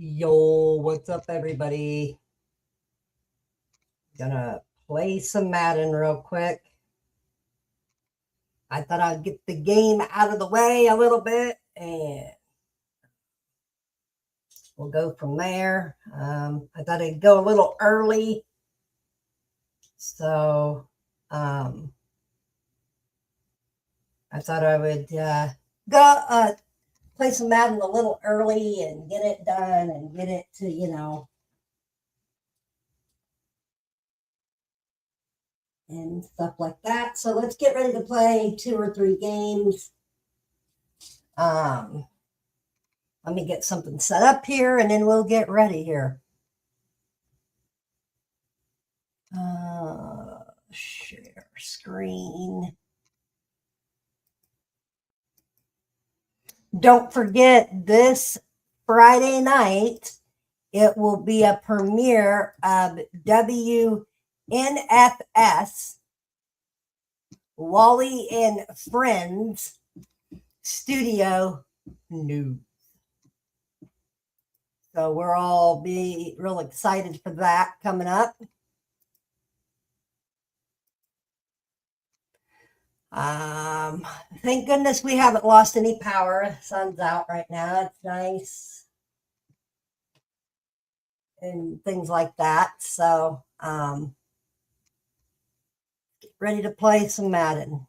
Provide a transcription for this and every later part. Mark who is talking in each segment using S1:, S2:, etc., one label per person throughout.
S1: Yo, what's up, everybody? Gonna play some Madden real quick. I thought I'd get the game out of the way a little bit and we'll go from there. I thought I'd go a little early. So I thought I would go play some Madden a little early and get it done and get it to, and stuff like that. So let's get ready to play 2 or 3 games. Let me get something set up here and then we'll get ready here. Share screen. Don't forget, this Friday night, it will be a premiere of WNFS, Wally and Friends Studio News. So we're all be real excited for that coming up. Thank goodness we haven't lost any power. The sun's out right now. It's nice. And things like that. So, get ready to play some Madden.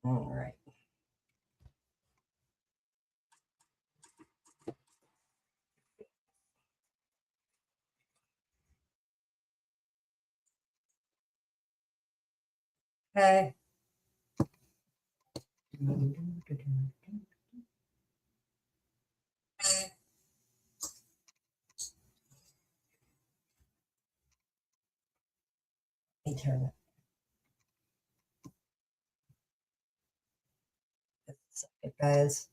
S1: All right. Okay. Let me turn it. Second, guys.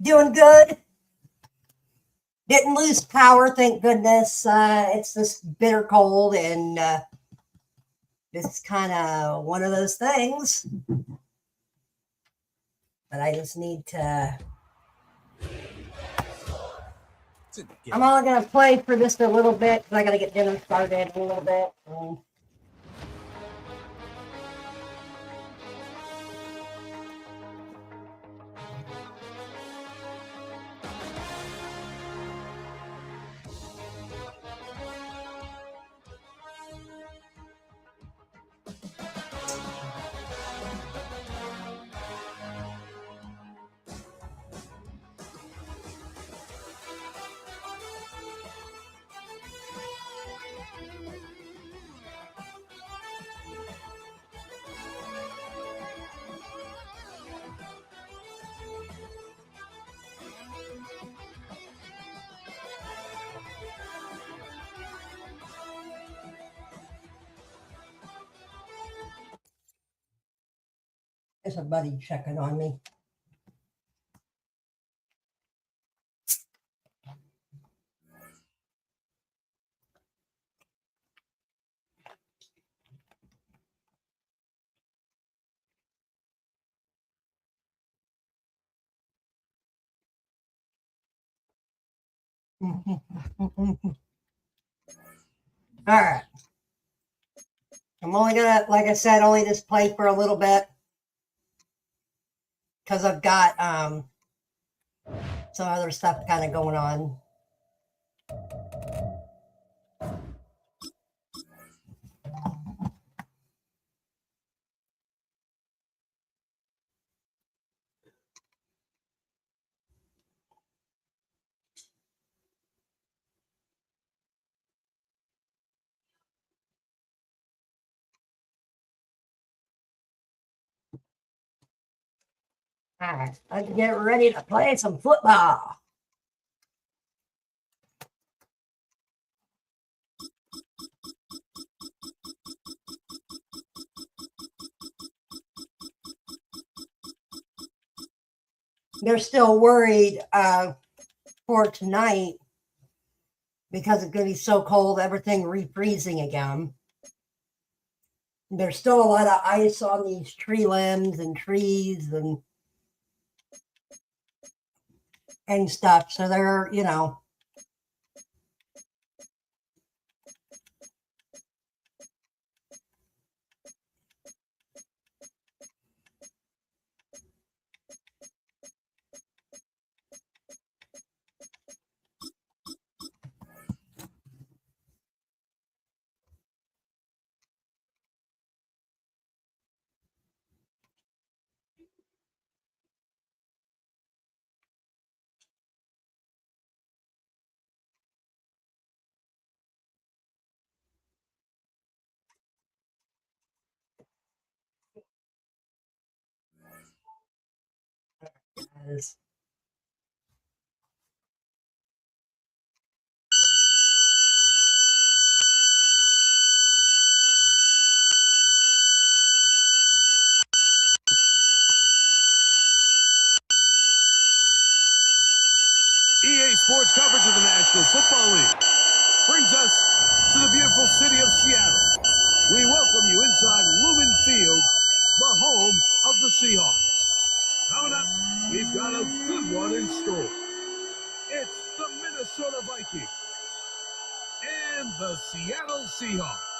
S1: Doing good. Didn't lose power, thank goodness. It's this bitter cold, and it's kind of one of those things. But I just need to. I'm only going to play for just a little bit because I got to get dinner started in a little bit. There's a buddy checking on me. All right. I'm only gonna, like I said, only just play for a little bit because I've got some other stuff kind of going on. All right, let's get ready to play some football. they're still worried for tonight because it's going to be so cold, everything refreezing again. There's still a lot of ice on these tree limbs and trees and stuff. So they're, you know,
S2: EA Sports coverage of the National Football League brings us to the beautiful city of Seattle. We welcome you inside Lumen Field, the home of the Seahawks. Coming up, we've got a good one in store. It's the Minnesota Vikings and the Seattle Seahawks.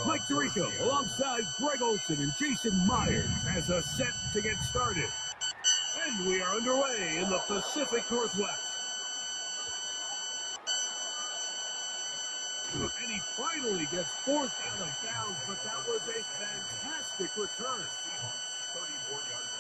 S2: Mike Tirico alongside Greg Olson and Jason Myers as a set to get started. And we are underway in the Pacific Northwest. And he finally gets forced out of bounds, but that was a fantastic return. 34 yards.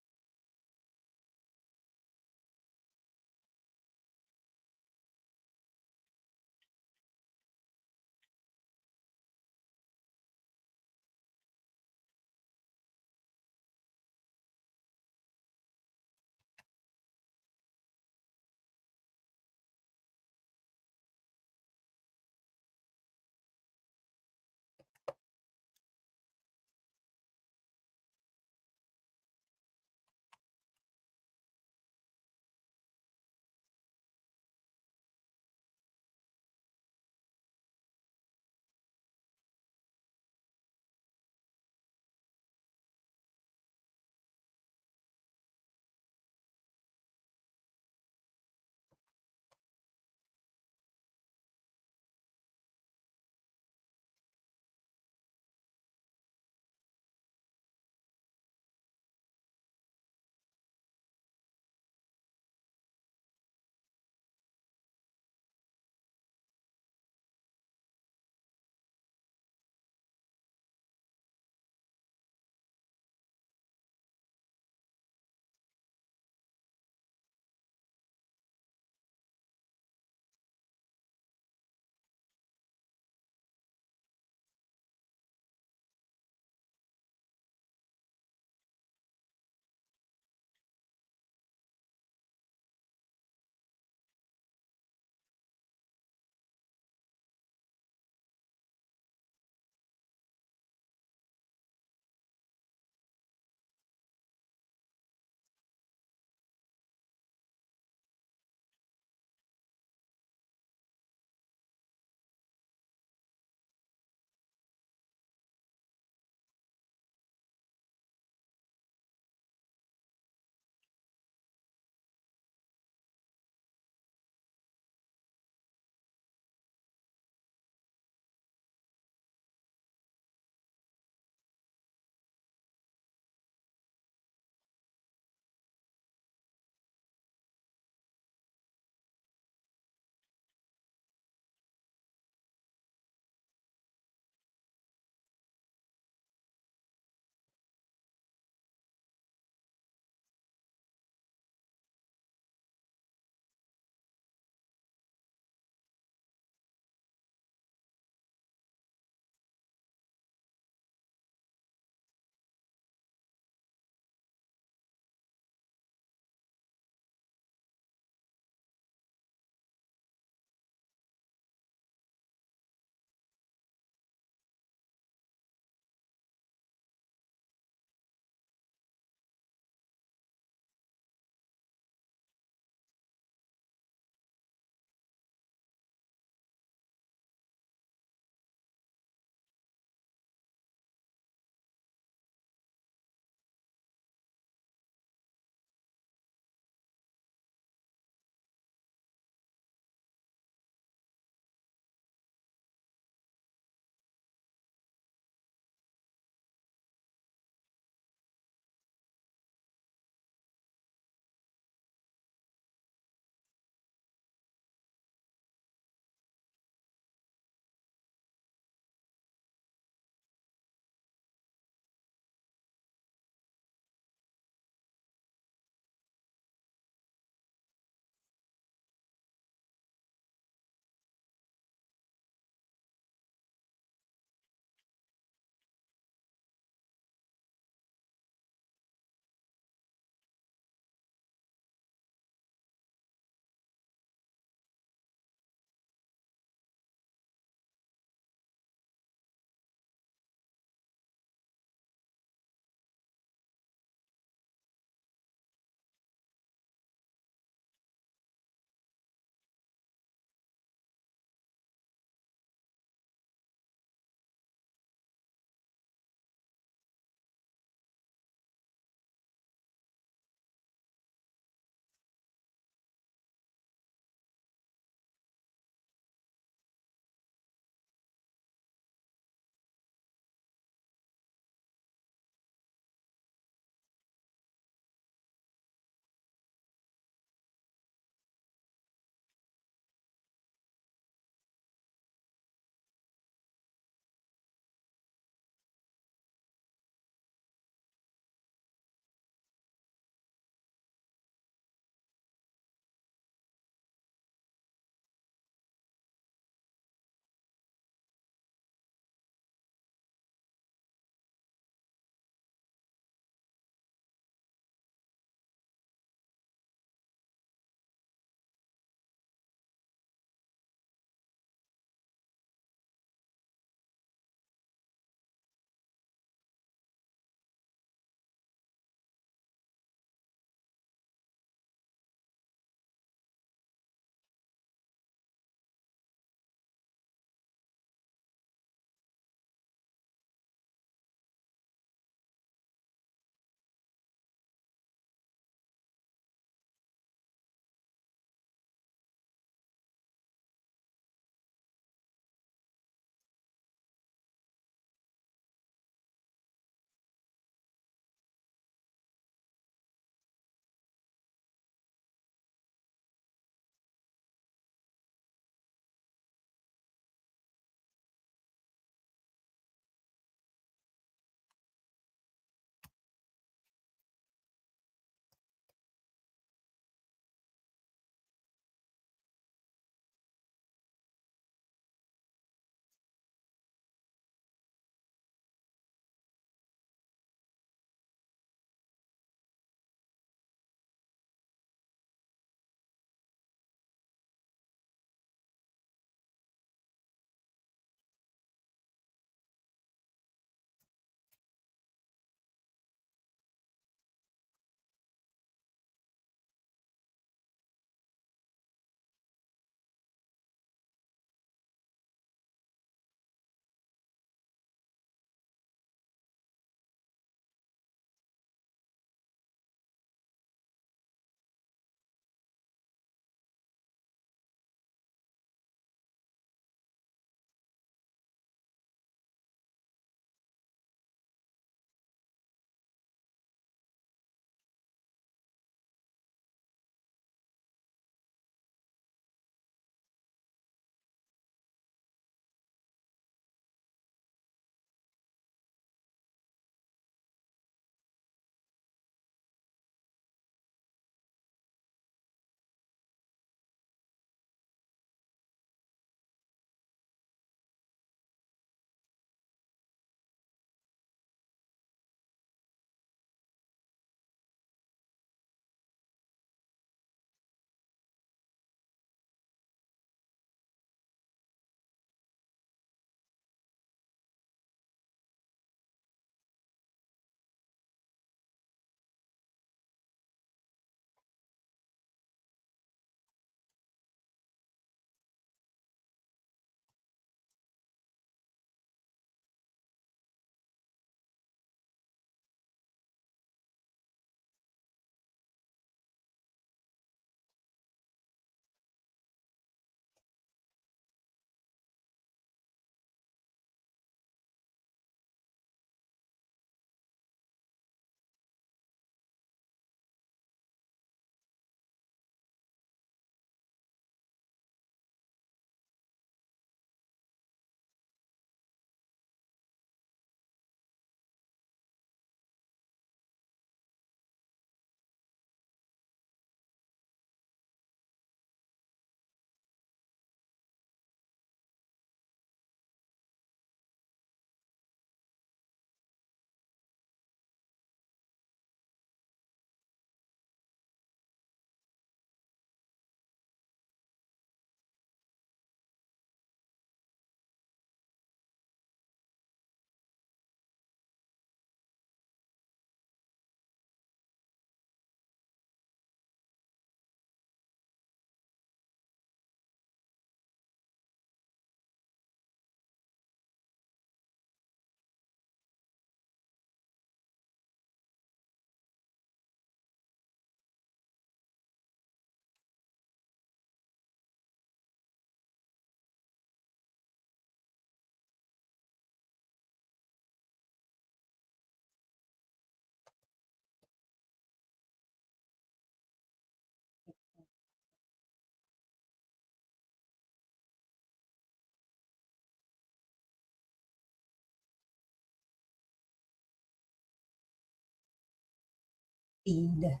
S1: feed.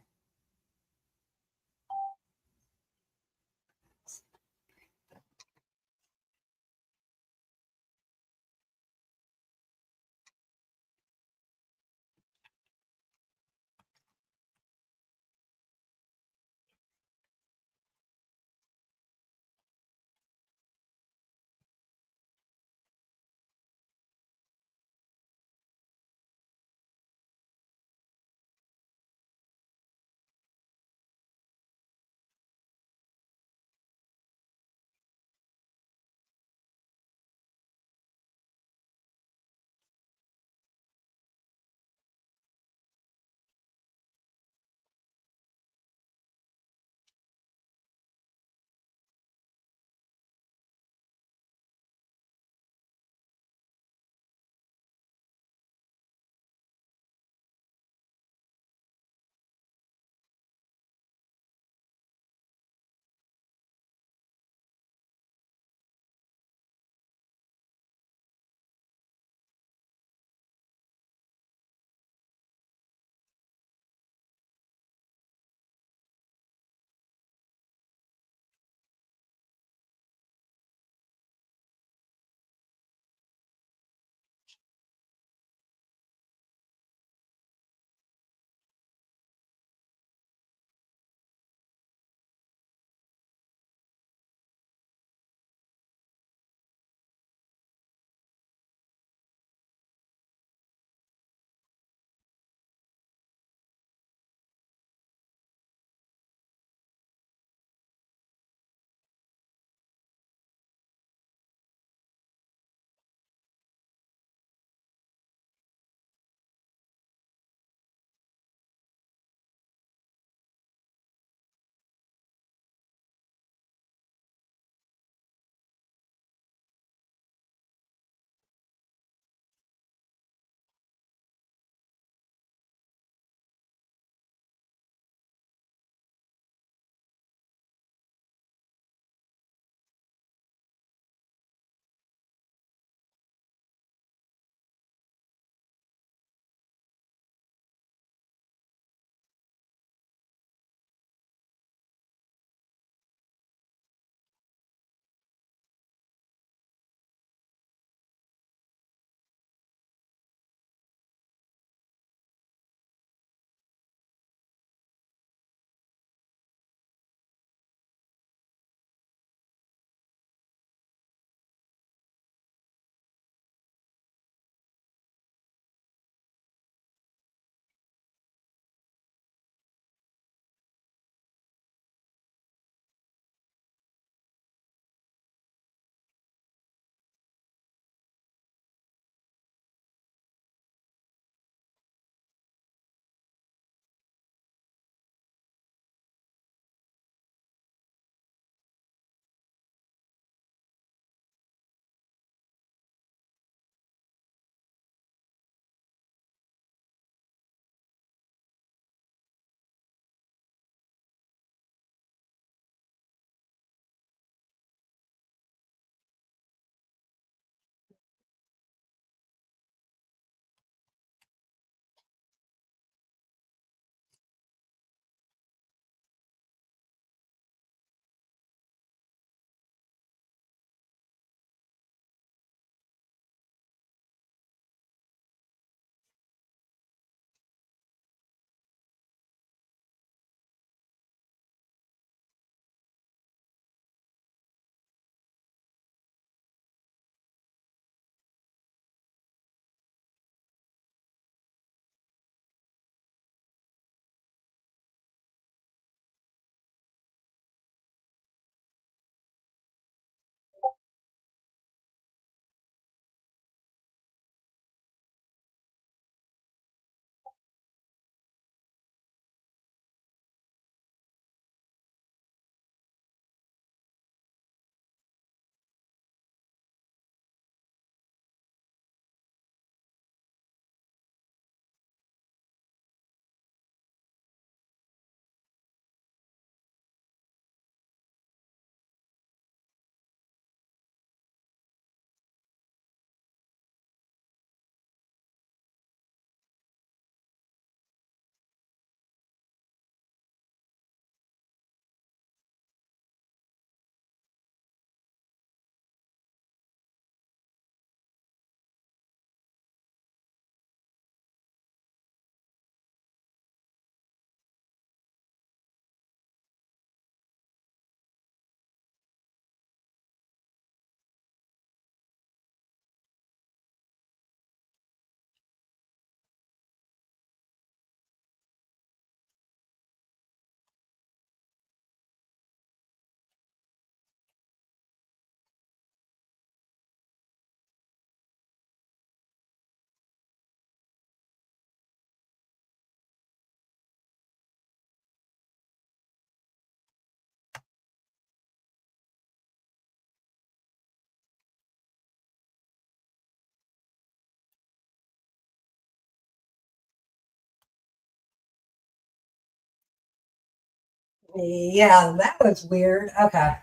S1: Yeah, that was weird. Okay.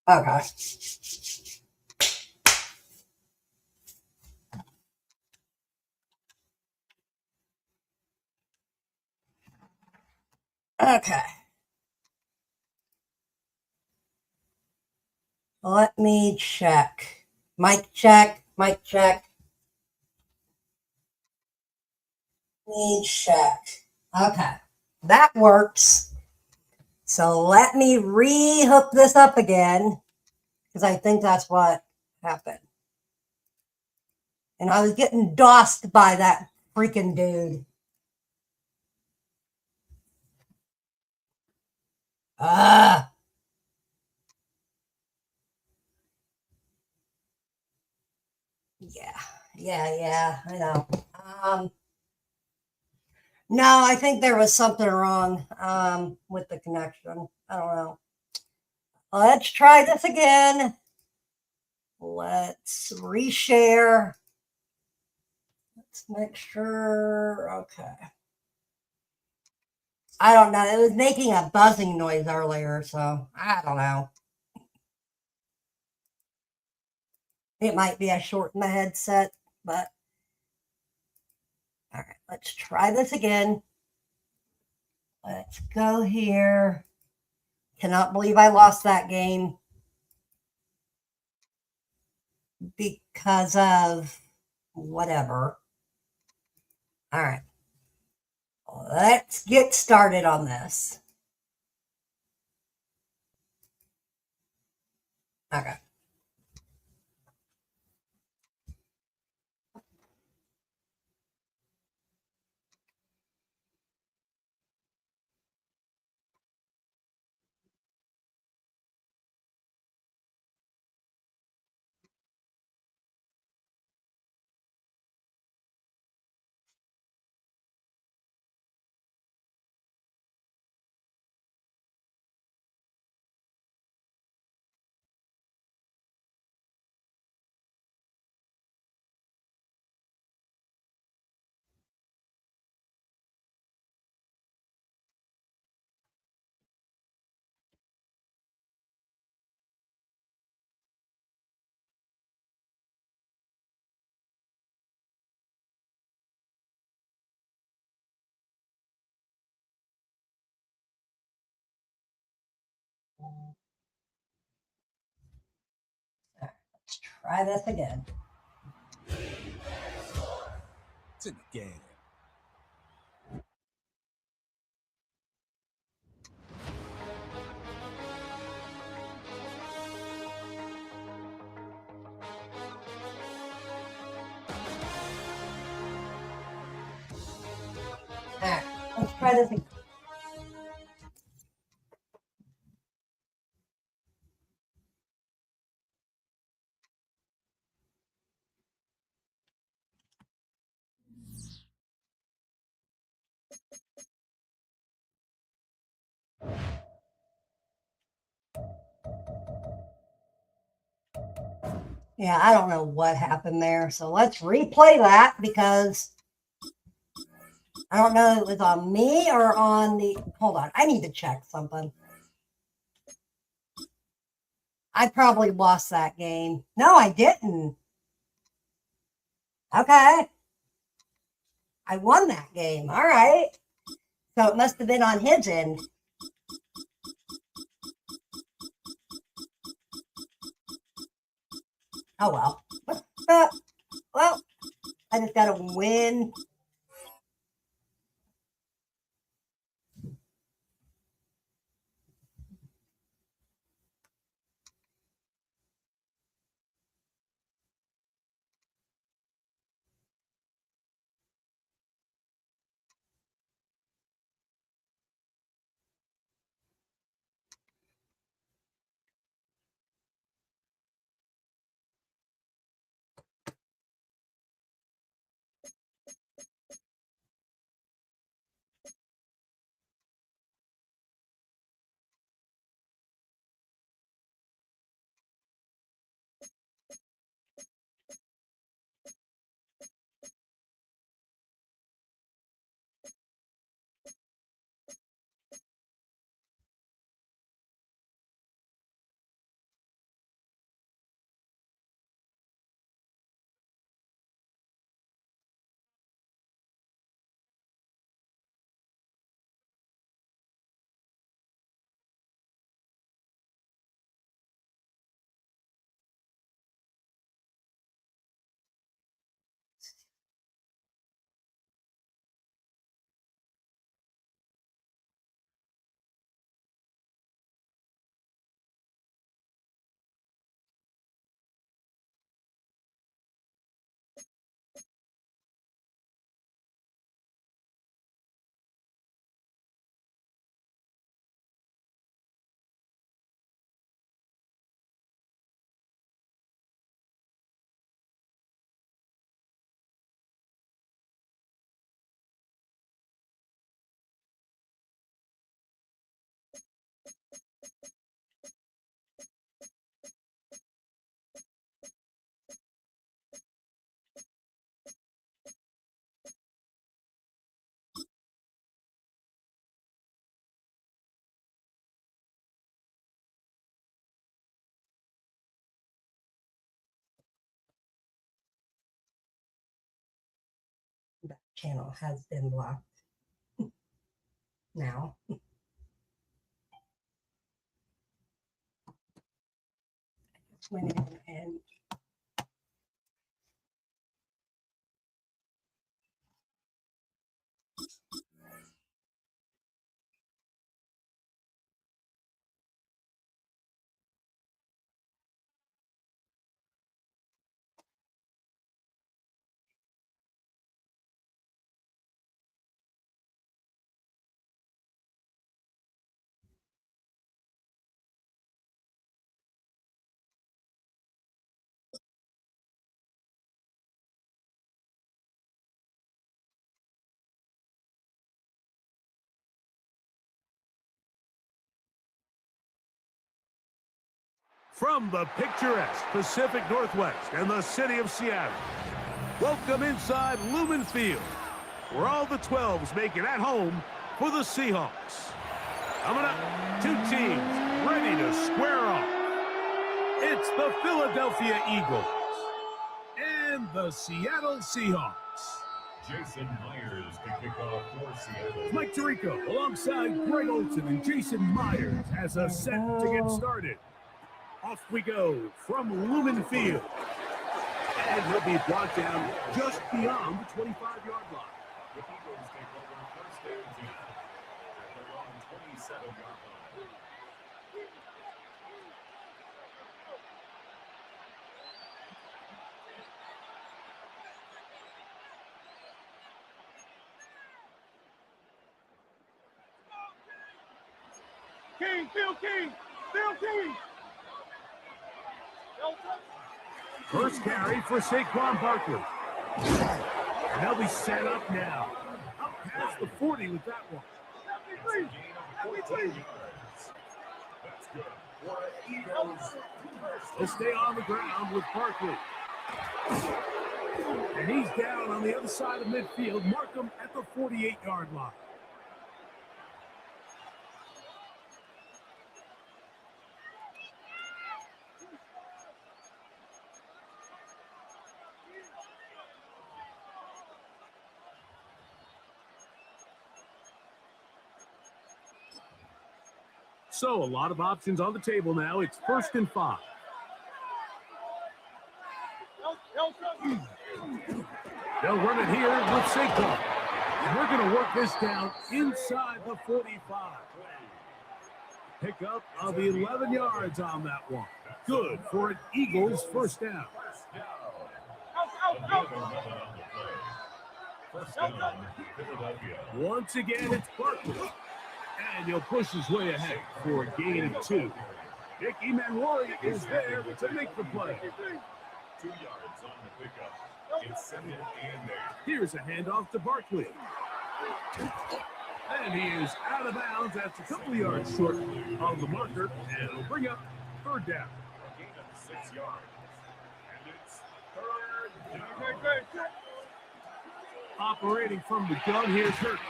S1: Okay. Okay. Let me check. Mic check. Mic check. Me check. Okay. That works. So let me re-hook this up again because I think that's what happened. And I was getting dossed by that freaking dude. Ah, yeah, yeah. I know. Um, no, I think there was something wrong with the connection. I don't know. Let's try this again. Let's reshare. Let's make sure. Okay. I don't know. It was making a buzzing noise earlier, so I don't know. It might be a short in the headset, but all right, let's try this again. Let's go here. Cannot believe I lost that game because of whatever. All right, let's get started on this. Okay. Let's try this again.
S2: It's a game.
S1: All right, let's try this again. Yeah, I don't know what happened there. So let's replay that because I don't know if it was on me or on the. Hold on. I need to check something. I probably lost that game. No, I didn't. Okay. I won that game. All right. So it must have been on his end. Oh, well. Well, I just got to win. channel has been blocked now. Went in and
S2: From the picturesque Pacific Northwest and the city of Seattle, welcome inside Lumen Field, where all the 12s make it at home for the Seahawks. Coming up, two teams ready to square off. It's the Philadelphia Eagles and the Seattle Seahawks.
S3: Jason Myers to kick off for Seattle.
S2: Mike Tirico alongside Greg Olson and Jason Myers has us set to get started. Off we go from Lumen Field. And he'll be brought down just beyond the 25-yard line.
S3: The Eagles take over first and 10 at their own 27-yard line.
S2: King. First carry for Saquon Barkley. And they'll be set up now. Up past the 40 with that one.
S3: It's a gain of 14 yards. That's good for the Eagles.
S2: They'll stay on the ground with Barkley. And he's down on the other side of midfield. Mark him at the 48-yard line. So a lot of options on the table now. It's 1st and 5. They'll run it here with Saquon. And we're going to work this down inside the 45. Pickup of 11 yards on that one. Good for an Eagles first down.
S3: First down, Philadelphia.
S2: Once again, it's Barkley. And he'll push his way ahead for a gain of 2. Dickie Manroy is there to make the play.
S3: 2 yards on the pickup. It's 7th and there.
S2: Here's a handoff to Barkley. And he is out of bounds. That's a couple of yards short of the marker. And it'll bring up 3rd down.
S3: A gain of 6 yards. And it's 3rd down.
S2: Operating from the gun, here's Hurts.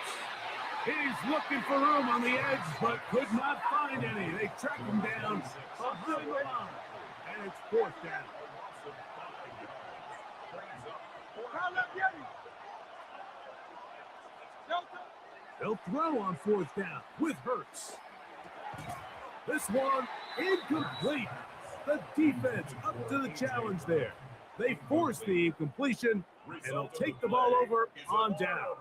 S2: He's looking for room on the edge, but could not find any. They track him down behind the line. And it's 4th down. They'll throw on 4th down with Hurts. This one incomplete. The defense up to the challenge there. They force the incompletion, and they'll take the ball over on down.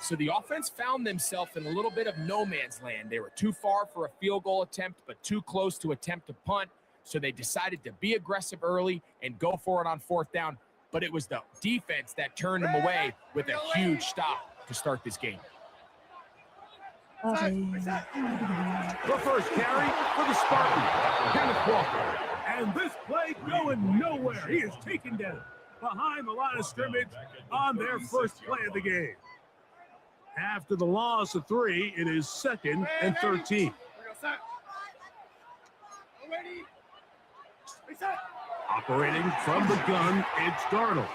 S4: So the offense found themselves in a little bit of no man's land. They were too far for a field goal attempt, but too close to attempt a punt. So they decided to be aggressive early and go for it on 4th down. But it was the defense that turned them away with a huge stop to start this game.
S2: The first carry for the Spartans, Kenneth Walker. And this play going nowhere. He is taken down behind the line of scrimmage on their first play of the game. After the loss of 3, it is 2nd and 13. Operating from the gun, it's Darnold.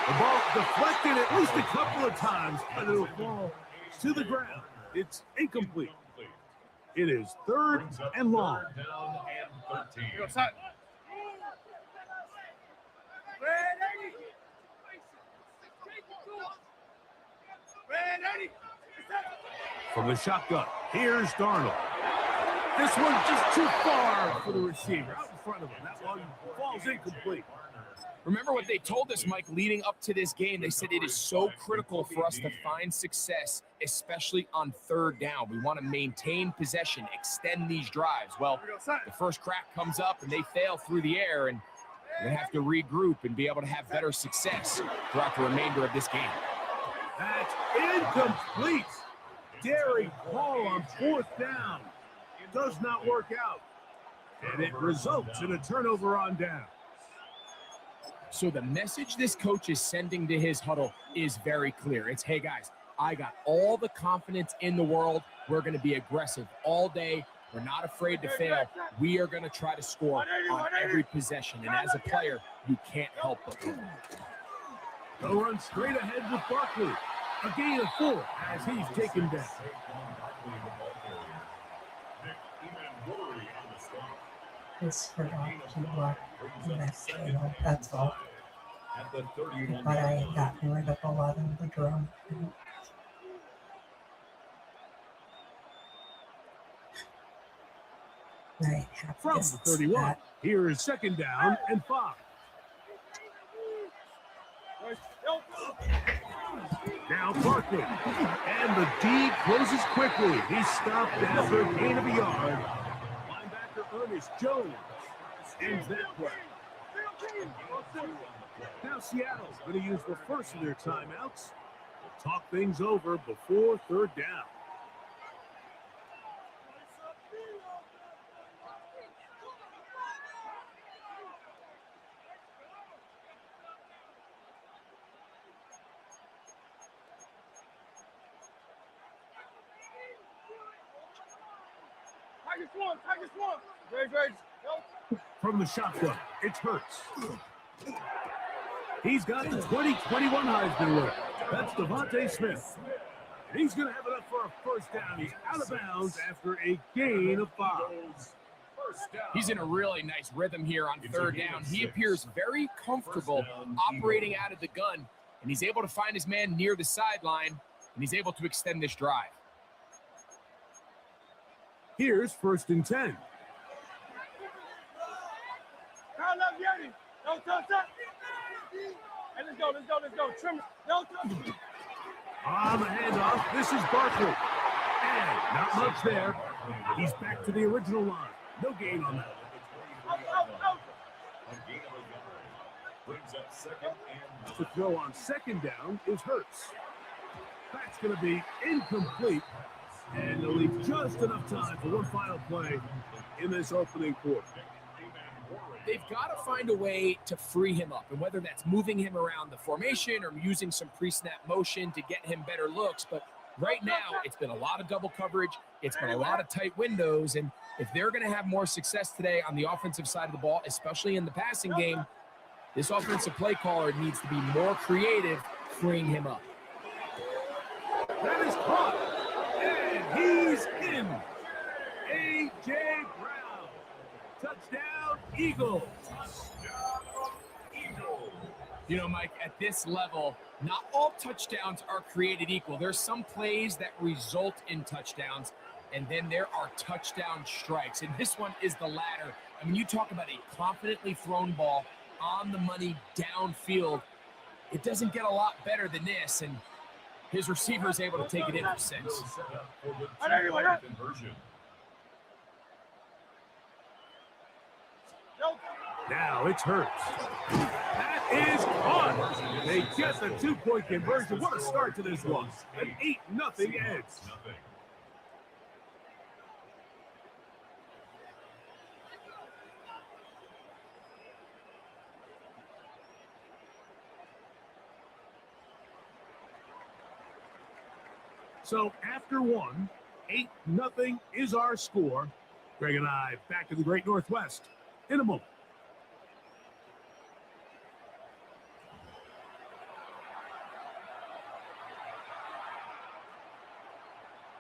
S2: The ball deflected at least a couple of times, but it'll fall to the ground. It's incomplete. It is 3rd and long.
S3: 3rd down and 13.
S2: From the shotgun, here's Darnold. This one's just too far for the receiver. Out in front of him. That one falls incomplete.
S4: Remember what they told us, Mike, leading up to this game. They said it is so critical for us to find success, especially on third down. We want to maintain possession, extend these drives. Well, the first crack comes up and they fail through the air, and we're going to have to regroup and be able to have better success throughout the remainder of this game.
S2: That's incomplete. Daring call on fourth down. Does not work out. And it results in a turnover on down.
S4: So the message this coach is sending to his huddle is very clear. It's, hey, guys, I got all the confidence in the world. We're going to be aggressive all day. We're not afraid to fail. We are going to try to score on every possession. And as a player, you can't help but win.
S2: They'll run straight ahead with Barkley. A gain of 4 as he's taken down.
S1: Just forgot to block the next channel, that's all. But I had gotten rid of a lot of the drum. I have
S2: From
S1: this,
S2: the 31,
S1: that.
S2: here is second down and 5. Now Barkley, and the D closes quickly. He's stopped after a gain of a yard. Linebacker Ernest Jones ends that play. Now Seattle's going to use the first of their timeouts to talk things over before third down. From the shotgun, it's Hurts. He's got the 2021 Heisman winner. That's Devontae Smith. He's going to have enough for a first down. He's out of bounds after a gain of 5.
S4: He's in a really nice rhythm here on third down. He appears very comfortable operating out of the gun, and he's able to find his man near the sideline, and he's able to extend this drive.
S2: Here's first and 10. On the handoff, this is Barkley. And not much there. He's back to the original line. No gain on that. To throw on second down is Hurts. That's going to be incomplete. And they'll leave just enough time for one final play in this opening quarter.
S4: They've got to find a way to free him up, and whether that's moving him around the formation or using some pre-snap motion to get him better looks. But right now, it's been a lot of double coverage. It's been a lot of tight windows, and if they're going to have more success today on the offensive side of the ball, especially in the passing game, this offensive play caller needs to be more creative, freeing him up.
S2: That is caught, and he's in. A.J. Brown. Touchdown, Eagles.
S4: You know, Mike, at this level, not all touchdowns are created equal. There's some plays that result in touchdowns, and then there are touchdown strikes, and this one is the latter. I mean, you talk about a confidently thrown ball on the money downfield. It doesn't get a lot better than this, and his receiver is able to take it in for 6.
S2: Now it's Hurts. That is caught. They get the 2-point conversion. What a start to this one. An 8-0 edge. So after 1, 8-0 is our score. Greg and I back in the Great Northwest in a moment.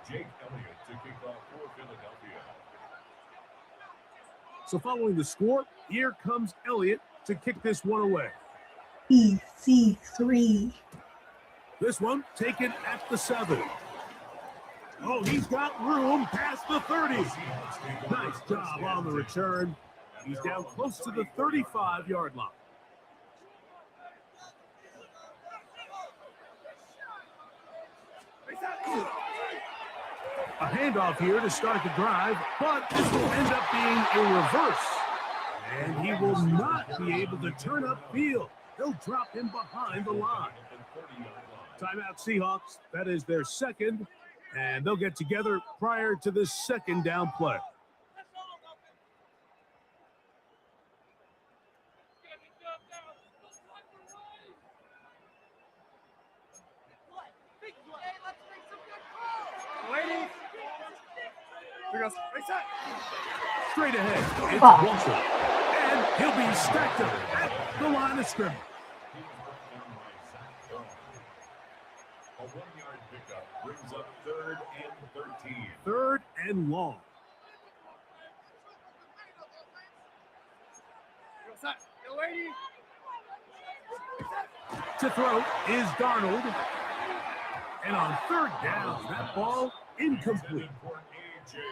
S3: Jake Elliott to kick off for Philadelphia.
S2: So following the score, here comes Elliott to kick this one away.
S1: EC3.
S2: This one taken at the 7. Oh, he's got room past the 30. Nice job on the return. He's down close to the 35-yard line. A handoff here to start the drive, but this will end up being a reverse. And he will not be able to turn upfield. They'll drop him behind the line. Timeout Seahawks. That is their second, and they'll get together prior to this second down play. Straight ahead, it's Walker, and he'll be stacked up at the line of scrimmage.
S3: A 1-yard pickup brings up 3rd and 13.
S2: 3rd and long. To throw is Darnold. And on 3rd down, that ball incomplete.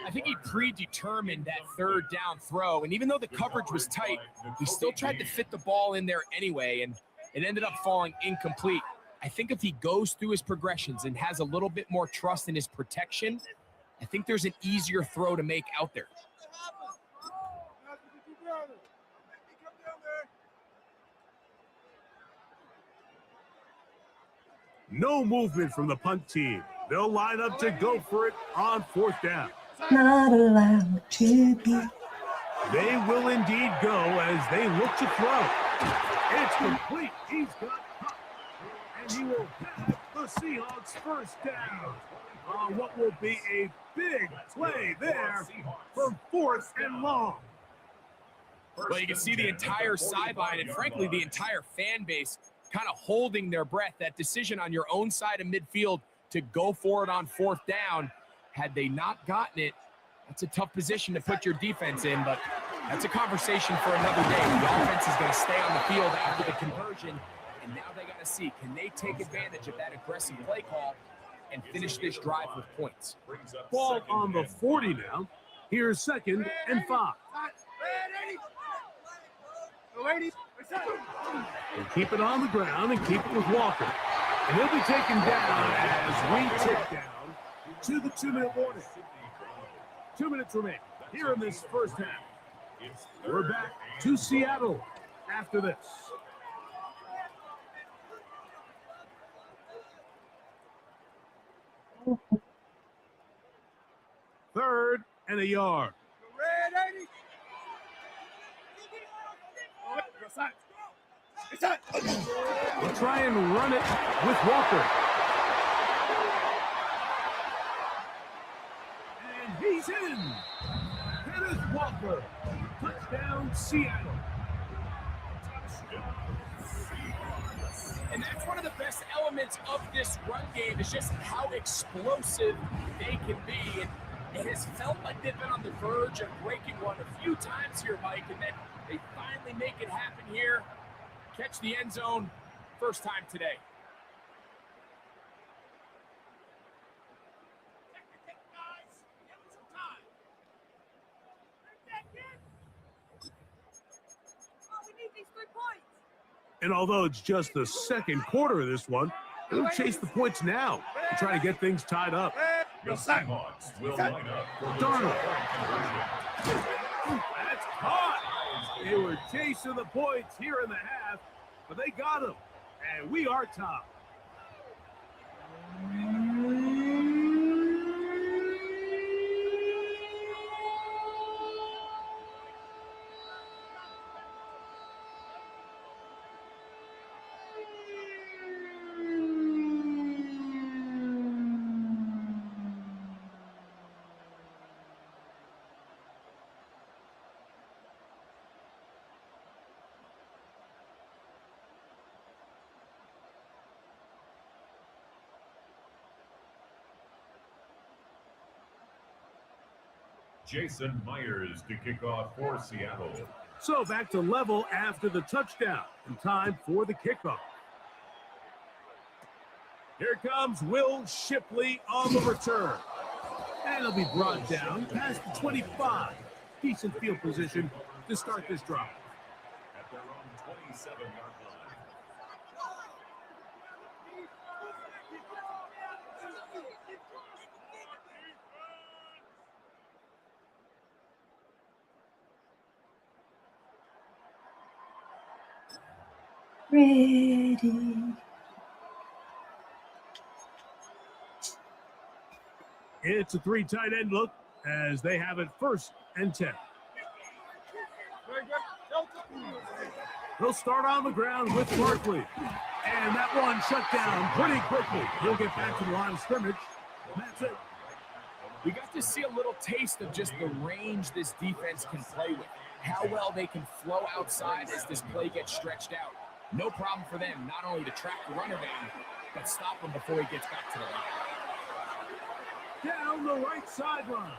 S4: I think he predetermined that 3rd down throw, and even though the coverage was tight, he still tried to fit the ball in there anyway, and it ended up falling incomplete. I think if he goes through his progressions and has a little bit more trust in his protection, I think there's an easier throw to make out there.
S2: No movement from the punt team. They'll line up to go for it on 4th down.
S1: Not allowed to be.
S2: They will indeed go as they look to throw. It's complete. He's got caught. And he will have the Seahawks first down on what will be a big play there from 4th and long.
S4: Well, you can see the entire sideline and, frankly, the entire fan base kind of holding their breath. That decision on your own side of midfield to go for it on 4th down, had they not gotten it, that's a tough position to put your defense in, but that's a conversation for another day. The offense is going to stay on the field after the conversion, and now they got to see, can they take advantage of that aggressive play call and finish this drive with points?
S2: Ball on the 40 now. Here's 2nd and 5. And keep it on the ground and keep it with Walker. And he'll be taken down as we tick down to the 2-minute warning. 2 minutes remain here in this first half. We're back to Seattle after this. Third and a yard. We'll try and run it with Walker. And he's in. That is Walker. Touchdown, Seattle.
S4: And that's one of the best elements of this run game is just how explosive they can be. And it has felt like they've been on the verge of breaking one a few times here, Mike, and then they finally make it happen here. Catch the end zone first time today.
S2: And although it's just the second quarter of this one, they'll chase the points now and try to get things tied up.
S3: The Seahawks will line up for the
S2: Darnold.
S3: conversion.
S2: That's caught. They were chasing the points here in the half, but they got them. And we are top.
S3: Jason Myers to kick off for Seattle.
S2: So back to level after the touchdown and time for the kickoff. Here comes Will Shipley on the return. And he'll be brought down past the 25. Decent field position to start this drive.
S3: At their own 27-yard line.
S1: Ready.
S2: It's a 3 tight end look as they have it 1st and 10. He'll start on the ground with Barkley. And that one shut down pretty quickly. He'll get back to the line of scrimmage. That's it.
S4: We got to see a little taste of just the range this defense can play with. How well they can flow outside as this play gets stretched out. No problem for them not only to track the runner down, but stop him before he gets back to the line.
S2: Down the right sideline.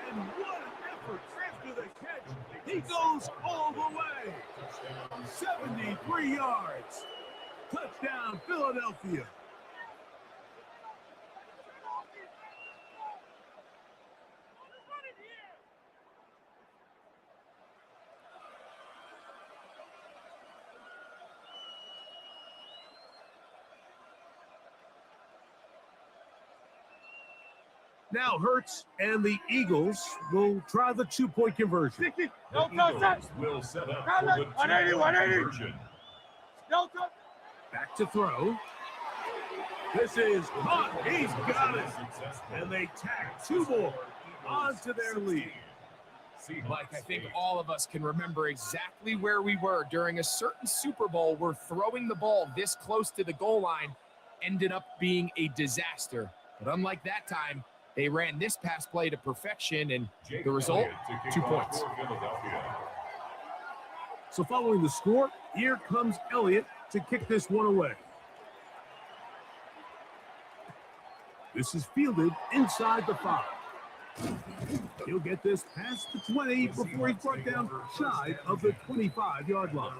S2: And what an effort after the catch. He goes all the way. 73 yards. Touchdown, Philadelphia. Now Hurts and the Eagles will try the 2-point conversion.
S3: The Eagles will set up for the 2-point conversion.
S2: Back to throw. This is caught. He's got it. And they tack 2 more onto their lead.
S4: Mike, I think all of us can remember exactly where we were during a certain Super Bowl where throwing the ball this close to the goal line ended up being a disaster. But unlike that time, they ran this pass play to perfection, and the result, 2 points.
S2: So following the score, here comes Elliott to kick this one away. This is fielded inside the 5. He'll get this past the 20 before he's brought down shy of the 25-yard line.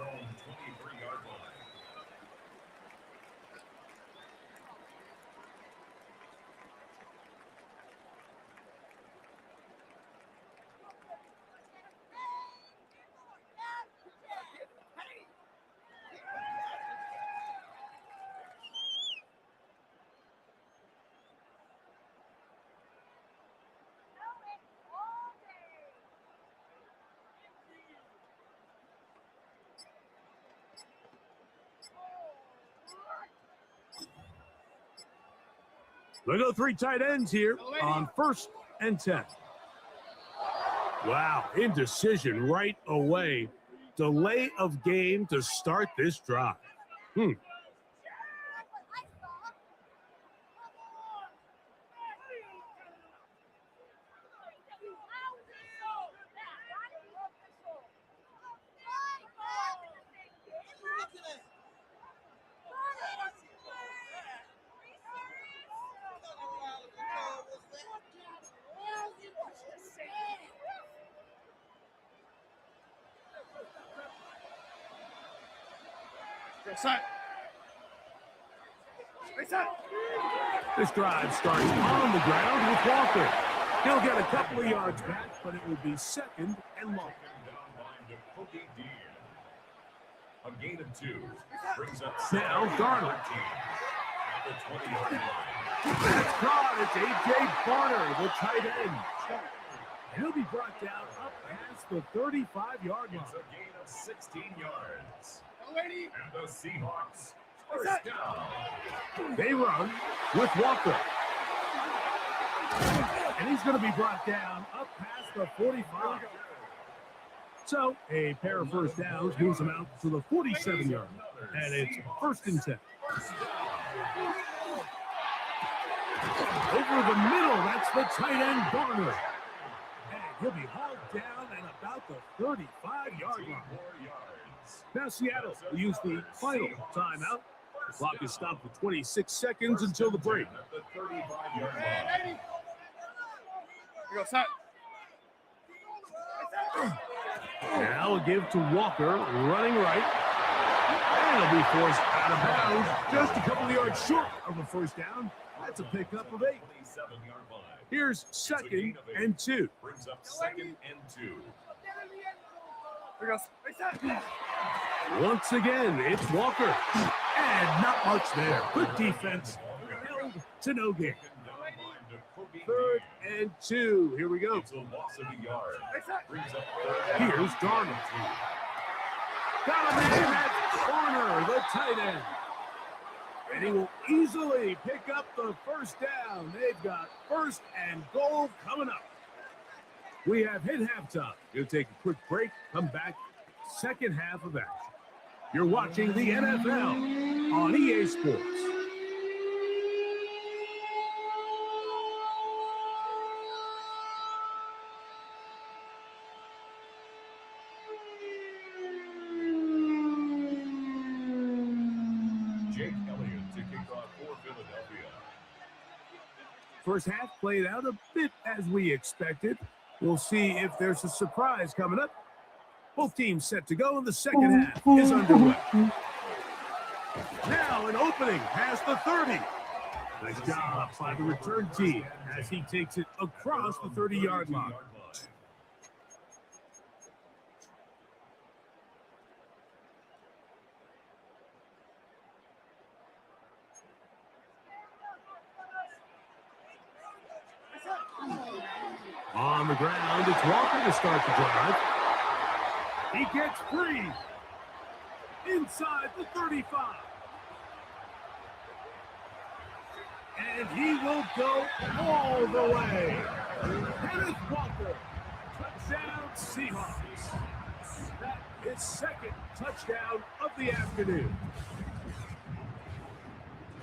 S2: They go 3 tight ends here on 1st and 10. Wow, indecision right away. Delay of game to start this drive. This drive starts on the ground with Walker. He'll get a couple of yards back, but it will be 2nd and long.
S3: A gain of 2 brings up
S2: Now Darnold. That's caught. It's A.J. Barner, the tight end. And he'll be brought down up past the 35-yard line.
S3: It's a gain of 16 yards. And the Seahawks first down.
S2: They run with Walker. And he's going to be brought down up past the 45. So a pair of first downs moves them out to the 47-yard. And it's 1st and 10. Over the middle, that's the tight end Barner. And he'll be hauled down at about the 35-yard line. Now Seattle will use the final timeout. The clock is stopped for 26 seconds until the break. Now a give to Walker, running right. And it'll be forced out of bounds, just a couple of yards short of a first down. That's a pickup of 8. Here's 2nd and 2.
S3: Brings up 2nd and 2.
S2: Once again, it's Walker. And not much there. Good defense. Held to no gain. 3rd and 2. Here we go.
S3: It's a loss of a yard. Brings up
S2: Here's Darnold. Got a man at corner, the tight end. And he will easily pick up the first down. They've got 1st and goal coming up. We have hit halftime. We'll take a quick break, come back, second half of action. You're watching the NFL on EA Sports.
S3: Jake Elliott to kick off for Philadelphia.
S2: First half played out a bit as we expected. We'll see if there's a surprise coming up. Both teams set to go, and the second half is underway. Now an opening past the 30. Nice job by the return team as he takes it across the 30-yard line. On the ground, it's Walker to start the drive. He gets free inside the 35. And he will go all the way. Kenneth Walker, touchdown Seahawks. That is 2nd touchdown of the afternoon.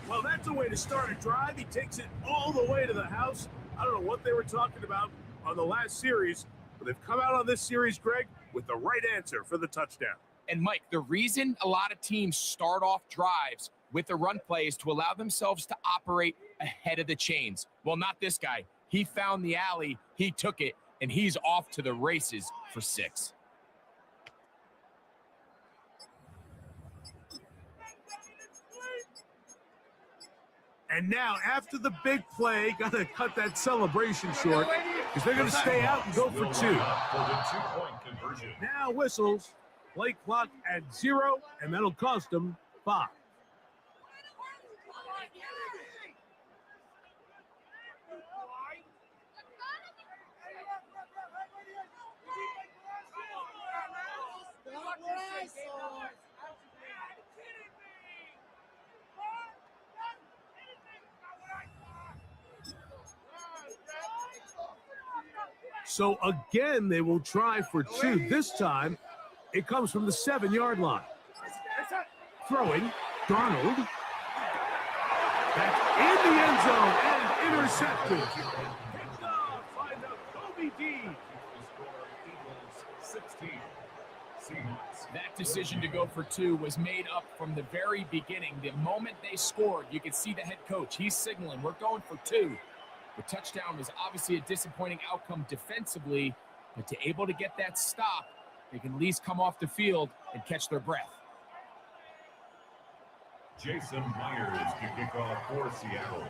S2: Well, that's a way to start a drive. He takes it all the way to the house. I don't know what they were talking about on the last series, but they've come out on this series, Greg, with the right answer for the touchdown.
S4: And Mike, the reason a lot of teams start off drives with a run play is to allow themselves to operate ahead of the chains. Well, not this guy. He found the alley, he took it, and he's off to the races for 6.
S2: And now, after the big play, got to cut that celebration short because they're going to stay out and go for 2.
S3: For the 2-point conversion.
S2: Now whistles, play clock at 0, and that'll cost them 5. So again, they will try for 2. This time, it comes from the 7-yard line. Throwing, Darnold. That's in the end zone and intercepted. Picked off by the Kobe D.
S3: 16. Seahawks.
S4: That decision to go for 2 was made up from the very beginning. The moment they scored, you could see the head coach. He's signaling, we're going for 2. The touchdown was obviously a disappointing outcome defensively, but to able to get that stop, they can at least come off the field and catch their breath.
S3: Jason Myers to kick off for Seattle.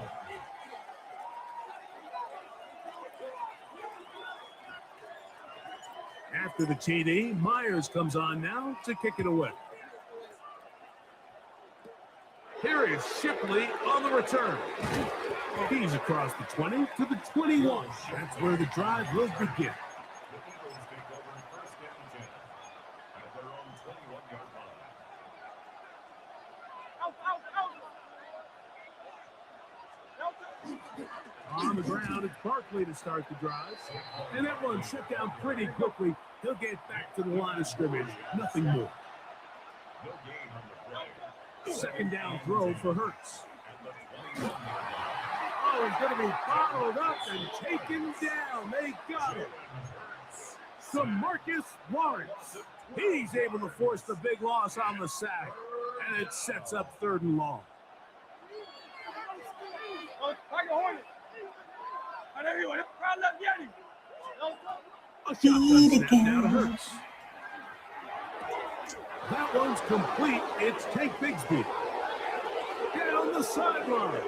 S2: After the TD, Myers comes on now to kick it away. Here is Shipley on the return. He's across the 20 to the 21. That's where the drive will begin.
S3: The Eagles take over 1st and 10 at their own 21-yard line.
S2: On the ground, it's Barkley to start the drive. And that one shut down pretty quickly. He'll get back to the line of scrimmage. Nothing more.
S3: No gain on the play.
S2: 2nd down throw for Hurts.
S3: And the 21-yard line.
S2: Oh, he's going to be followed up and taken down. They got him. DeMarcus Lawrence. He's able to force the big loss on the sack. And it sets up 3rd and long. A shotgun snap down to Hurts. That one's complete. It's Tank Bigsby. Down the sideline.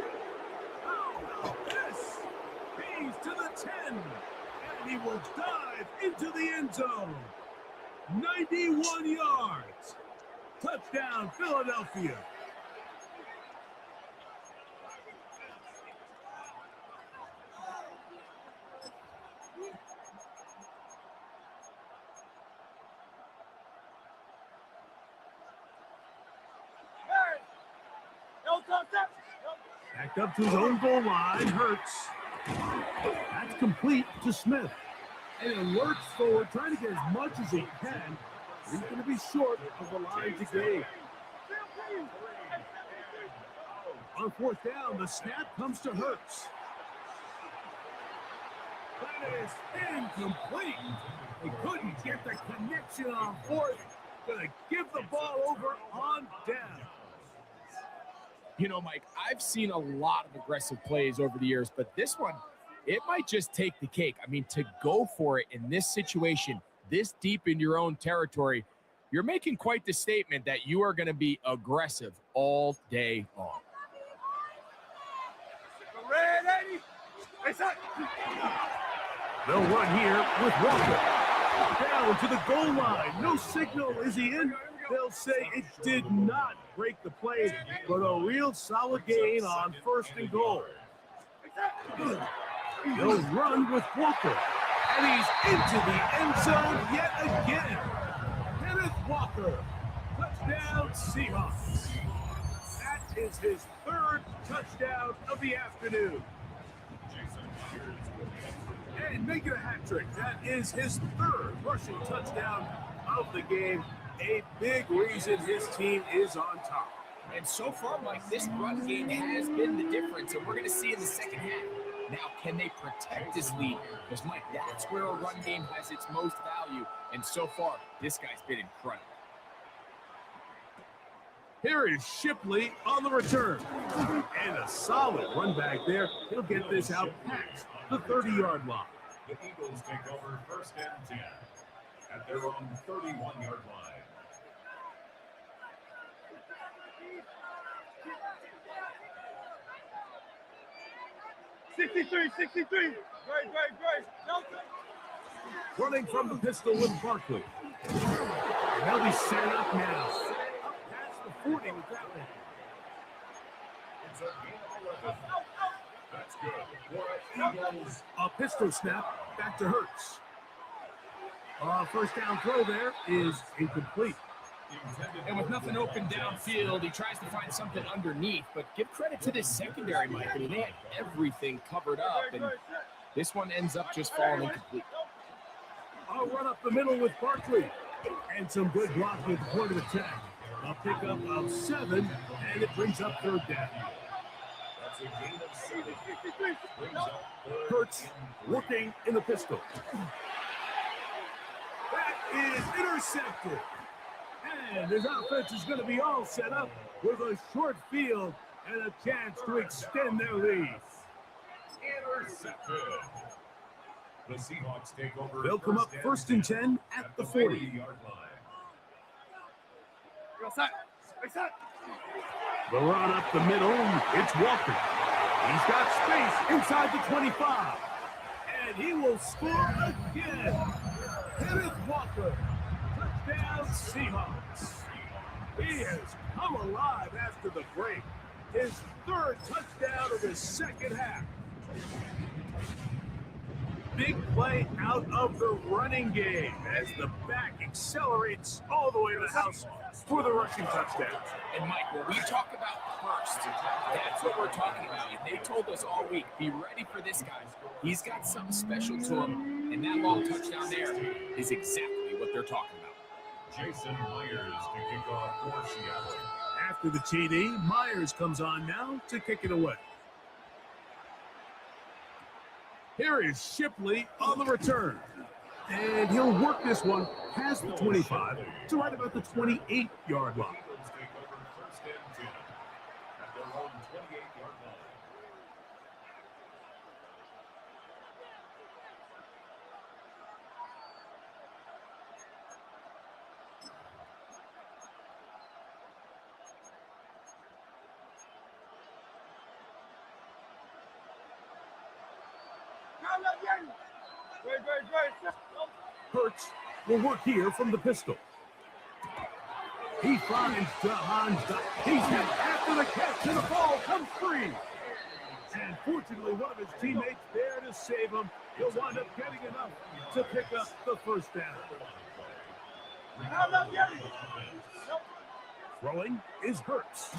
S2: Oh, this. He's to the 10. And he will dive into the end zone. 91 yards. Touchdown, Philadelphia. Backed up to his own goal line, Hurts. That's complete to Smith. And it lurks forward, trying to get as much as he can. He's going to be short of the line to gain. On fourth down, the snap comes to Hurts. That is incomplete. They couldn't get the connection on fourth. Going to give the ball over on down.
S4: You know, Mike, I've seen a lot of aggressive plays over the years, but this one, it might just take the cake. I mean, to go for it in this situation, this deep in your own territory, you're making quite the statement that you are going to be aggressive all day long.
S2: They'll run here with Walker. Down to the goal line. No signal. Is he in? They'll say it did not break the play, but a real solid gain on first and goal. They'll run with Walker. And he's into the end zone yet again. Kenneth Walker. Touchdown, Seahawks. That is his third touchdown of the afternoon. And making a hat trick. That is his third rushing touchdown of the game. A big reason his team is on top.
S4: And so far, Mike, this run game has been the difference, and we're going to see in the second half. Now, can they protect this lead? Because, Mike, that's where a run game has its most value. And so far, this guy's been incredible.
S2: Here is Shipley on the return. And a solid run back there. He'll get this out past the 30-yard line.
S3: The Eagles take over first and 10 at their own 31-yard line.
S5: Great.
S2: Running from the pistol with Barkley. And they'll be set up now. Up past the 40 with that one.
S3: It's a gain of 11. That's good. For Eagles.
S2: A pistol snap back to Hurts. First down throw there is incomplete.
S4: And with nothing open downfield, he tries to find something underneath. But give credit to this secondary, Mike. I mean, they had everything covered up, and this one ends up just falling incomplete.
S2: I'll run up the middle with Barkley. And some good blocking at the point of attack. A pickup of 7, and it brings up third down.
S3: That's a gain of 7. Brings up
S2: Hurts working in the pistol. That is intercepted. And his offense is going to be all set up with a short field and a chance to extend their lead.
S3: intercepted. The Seahawks take over.
S2: They'll come up first and 10 at the 40.
S3: 40-yard line.
S2: The run up the middle, it's Walker. He's got space inside the 25. And he will score again. Kenneth Walker. Touchdown, Seahawks. He has come alive after the break. His third touchdown of the second half. Big play out of the running game as the back accelerates all the way to the house for the rushing touchdown.
S4: And Mike, when we talk about burst, that's what we're talking about. And they told us all week, be ready for this guy. He's got something special to him, and that long touchdown there is exactly what they're talking about.
S3: Jason Myers to kick off for Seattle.
S2: After the TD, Myers comes on now to kick it away. Here is Shipley on the return. And he'll work this one past the 25 to right about the 28-yard line.
S3: Eagles take over first and 10 at their own 28-yard line.
S2: Hurts will work here from the pistol. He finds DeHaan. He's hit after the catch, and the ball comes free. And fortunately, one of his teammates there to save him. He'll wind up getting enough to pick up the first down. Throwing is Hurts.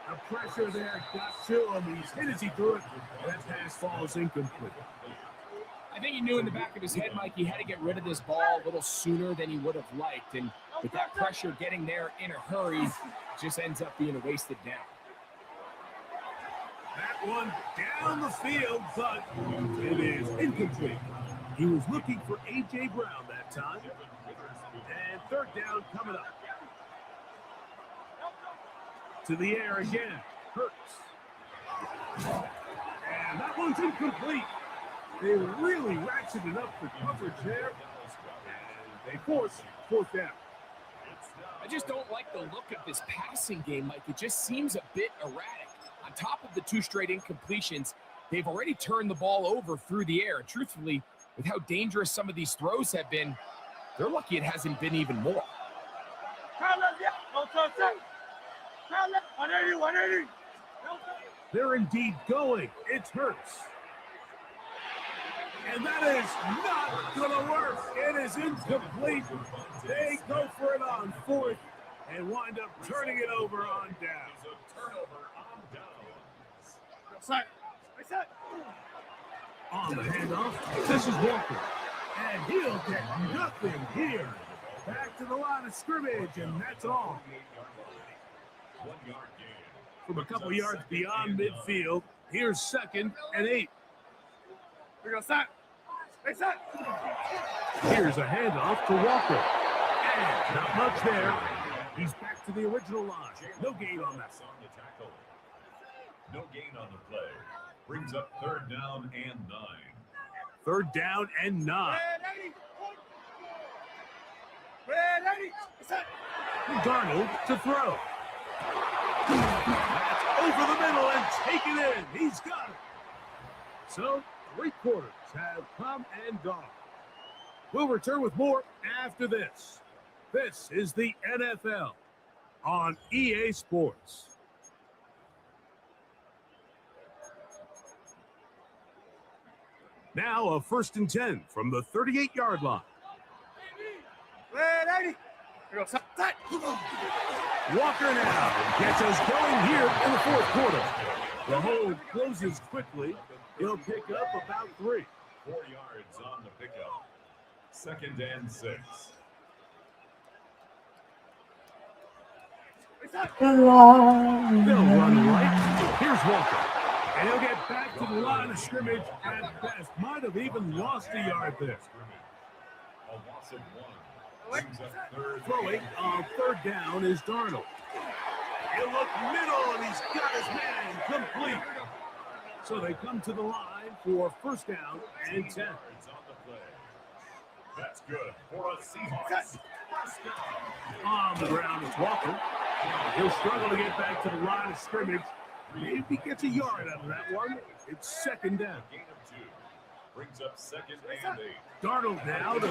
S2: The pressure there got to him. He's hit as he threw it. That pass falls incomplete.
S4: I think he knew in the back of his head, Mike, he had to get rid of this ball a little sooner than he would have liked. And with that pressure getting there in a hurry, just ends up being a wasted down.
S2: That one down the field, but it is incomplete. He was looking for A.J. Brown that time. And third down coming up. To the air again. Hurts. And that one's incomplete. They really ratcheted up the coverage there. And they force fourth down.
S4: I just don't like the look of this passing game, Mike. It just seems a bit erratic. On top of the 2 straight incompletions, they've already turned the ball over through the air. And truthfully, with how dangerous some of these throws have been, they're lucky it hasn't been even more.
S2: They're indeed going. It's Hurts. And that is not going to work. It is incomplete. They go for it on fourth and wind up turning it over on down. On the handoff, this is Walker. And he'll get nothing here. Back to the line of scrimmage, and that's all. From a couple yards beyond midfield, here's 2nd and 8. Here's a handoff to Walker. And not much there. He's back to the original line. No gain on that.
S3: No gain on the play. Brings up 3rd down and 9.
S2: 3rd down and 9. Darnold to throw. That's over the middle and taken in. He's got it. So, 3 quarters have come and gone. We'll return with more after this. This is the NFL on EA Sports. Now a 1st and 10 from the 38-yard line. Walker now gets us going here in the 4th quarter. The hold closes quickly. He'll pick up about 3.
S3: 4 yards on the pickup. 2nd and 6.
S2: They'll run right. Here's Walker. And he'll get back to the line of scrimmage at best. Might have even lost a yard there.
S3: A loss of 1. Brings up 3rd.
S2: Throwing on 3rd down is Darnold. He'll look middle, and he's got his man complete. So they come to the line for 1st down and 10.
S3: That's good for a Seahawks.
S2: On the ground is Walker. He'll struggle to get back to the line of scrimmage. Maybe gets a yard out of that one. It's 2nd down.
S3: Gain of 2. Brings up 2nd and 8.
S2: Darnold now to throw.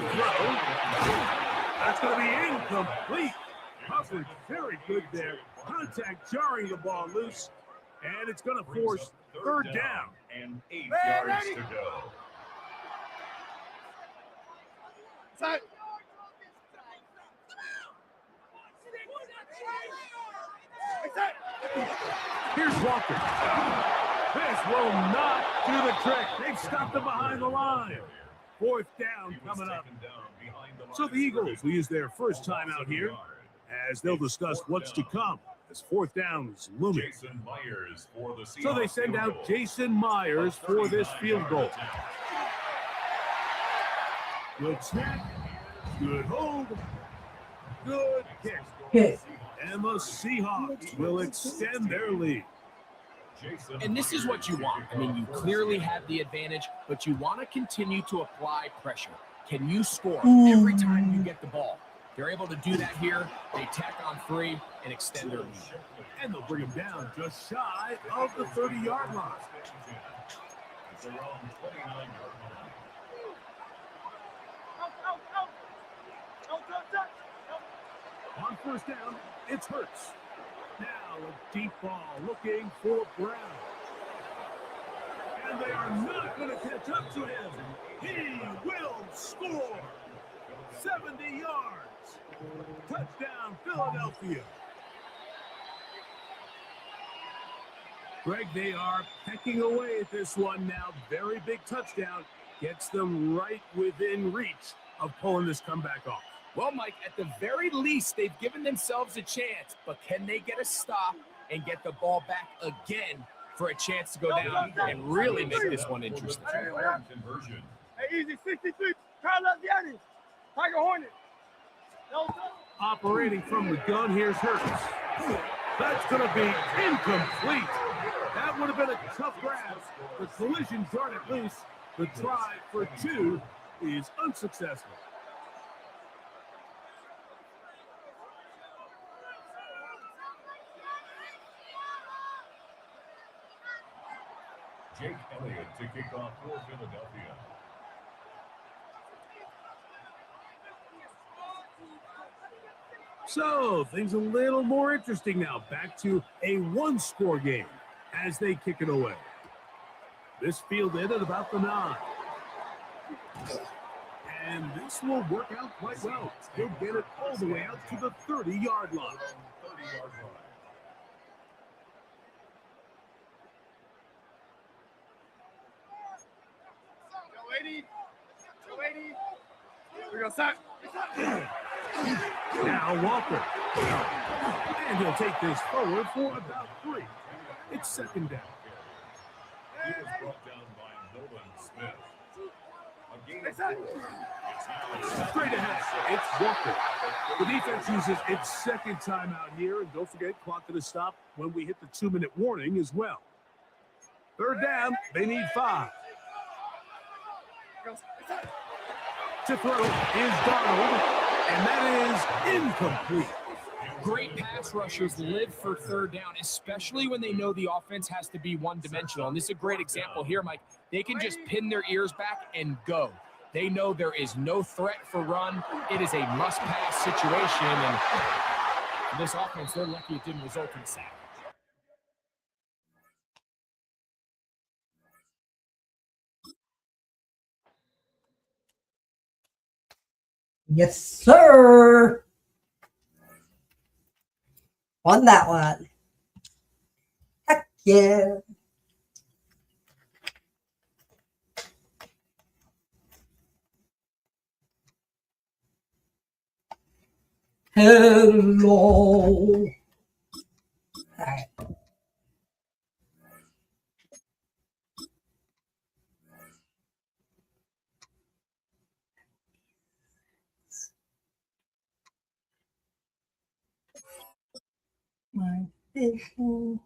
S2: That's going to be incomplete. Coverage very good there. Contact jarring the ball loose. And it's going to force 3rd down.
S3: And 8 yards to go.
S2: Here's Walker. This will not do the trick. They've stopped him behind the line. 4th down coming up. So the Eagles will use their first time out here as they'll discuss what's to come as 4th down is looming.
S3: Jason Myers for the Seahawks.
S2: So they send out Jason Myers for this field goal. Good snap. Good hold. Good kick. And the Seahawks will extend their lead.
S4: And this is what you want. I mean, you clearly have the advantage, but you want to continue to apply pressure. Can you score every time you get the ball? They're able to do that here. They tack on 3 and extend their lead.
S2: And they'll bring him down just shy of the 30-yard line. first down, it's Hurts. Now a deep ball looking for Brown. And they are not going to catch up to him. He will score. 70 yards. Touchdown, Philadelphia. Greg, they are pecking away at this one now. Very big touchdown. Gets them right within reach of pulling this comeback off.
S4: Well, Mike, at the very least, they've given themselves a chance, but can they get a stop and get the ball back again for a chance to go down and really make this one interesting?
S3: Conversion.
S5: Hey, easy, 63. Carl Giannis. Tiger Hornet.
S2: Operating from the gun, here's Hurts. That's going to be incomplete. That would have been a tough grab. The collision darted loose. The try for 2 is unsuccessful.
S3: Jake Elliott to kick off for Philadelphia.
S2: So, things a little more interesting now. Back to a one-score game as they kick it away. This fielded at about the 9. And this will work out quite well. He'll get it all the way out to the 30-yard line.
S3: 30-yard line.
S5: We're going to stop.
S2: Now Walker. And he'll take this forward for about 3. It's second down.
S3: He was brought down by Nolan Smith. A gain of 4. It's now
S2: Straight ahead, it's Walker. The defense uses its second timeout here, and don't forget, clock to the stop when we hit the 2-minute warning as well. Third down, they need 5. To throw is Donald, and that is incomplete.
S4: Great pass rushers live for third down, especially when they know the offense has to be one-dimensional. And this is a great example here, Mike. They can just pin their ears back and go. They know there is no threat for run. It is a must-pass situation, and for this offense, they're lucky it didn't result in a sack.
S1: Yes, sir. Won that one. Heck yeah. Hello. All right. My vision.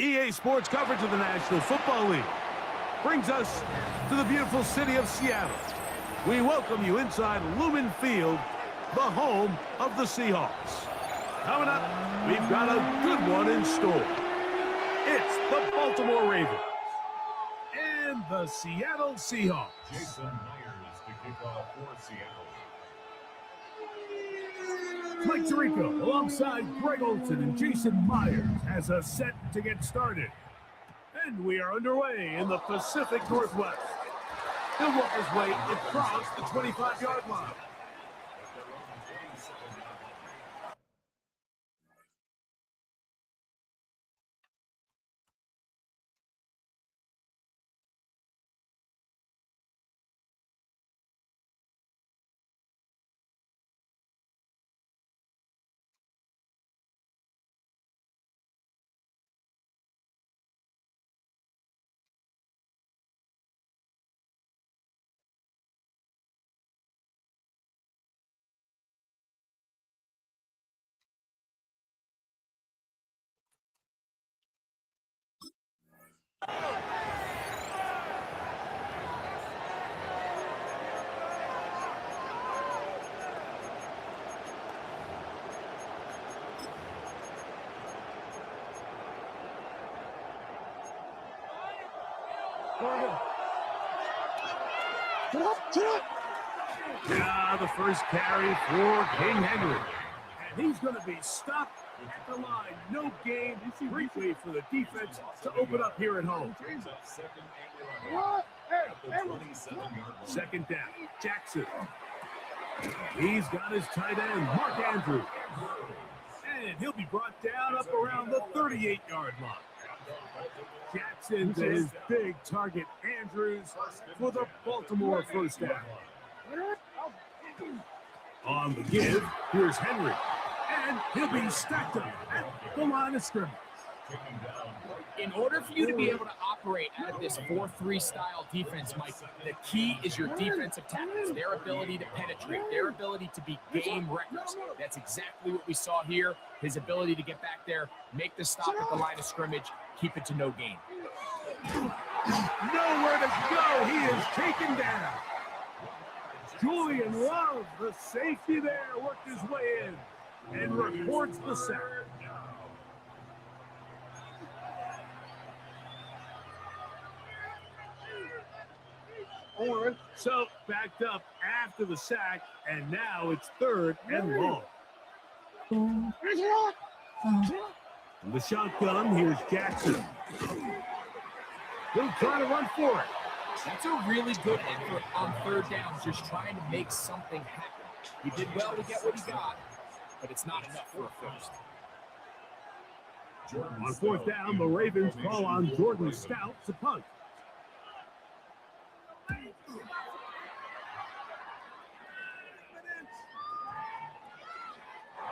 S2: EA Sports coverage of the National Football League brings us to the beautiful city of Seattle. We welcome you inside Lumen Field, the home of the Seahawks. Coming up, we've got a good one in store. It's the Baltimore Ravens and the Seattle Seahawks.
S3: Jason Myers to kick off for Seattle.
S2: Mike Tirico alongside Greg Olson and Jason Myers has us set to get started. And we are underway in the Pacific Northwest. He'll work his way across the 25-yard line. Now the first carry for King Henry. And he's going to be stopped at the line. No gain. Great way for the defense to open up here at home. Second down, Jackson. He's got his tight end, Mark Andrews. And he'll be brought down up around the 38-yard line. Jackson to his big target, Andrews, for the Baltimore first down. On the give, here's Henry. And he'll be stacked up at the line of scrimmage.
S4: In order for you to be able to operate out of this 4-3 style defense, Mike, the key is your defensive tackles, their ability to penetrate, their ability to be game wreckers. That's exactly what we saw here. His ability to get back there, make the stop at the line of scrimmage, keep it to no gain.
S2: Nowhere to go. He is taken down. Julian Love, the safety there, worked his way in and reports the sack. So backed up after the sack, and now it's 3rd and long. In the shotgun, here's Jackson. He'll try to run for it.
S4: That's a really good effort on 3rd down, just trying to make something happen. He did well to get what he got, but it's not enough for a first.
S2: On 4th down, the Ravens call on Jordan Stout to punt.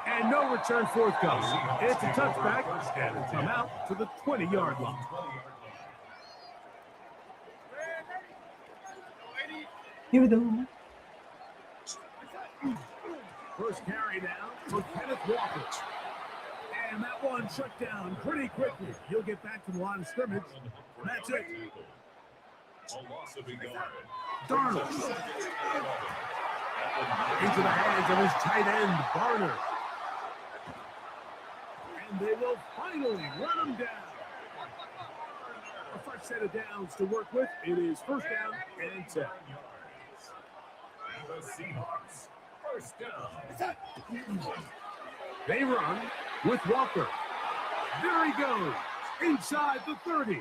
S2: And no return forthcoming. It's a touchback, and it's come out to the 20-yard line.
S1: Here we go.
S2: First carry now for Kenneth Walker. And that one shut down pretty quickly. He'll get back to the line of scrimmage. That's it. Darnold. Into the hands of his tight end, Barner. And they will finally run him down. A fresh set of downs to work with. It is 1st down and 10.
S3: The Seahawks, first down.
S2: They run with Walker. There he goes, inside the 30.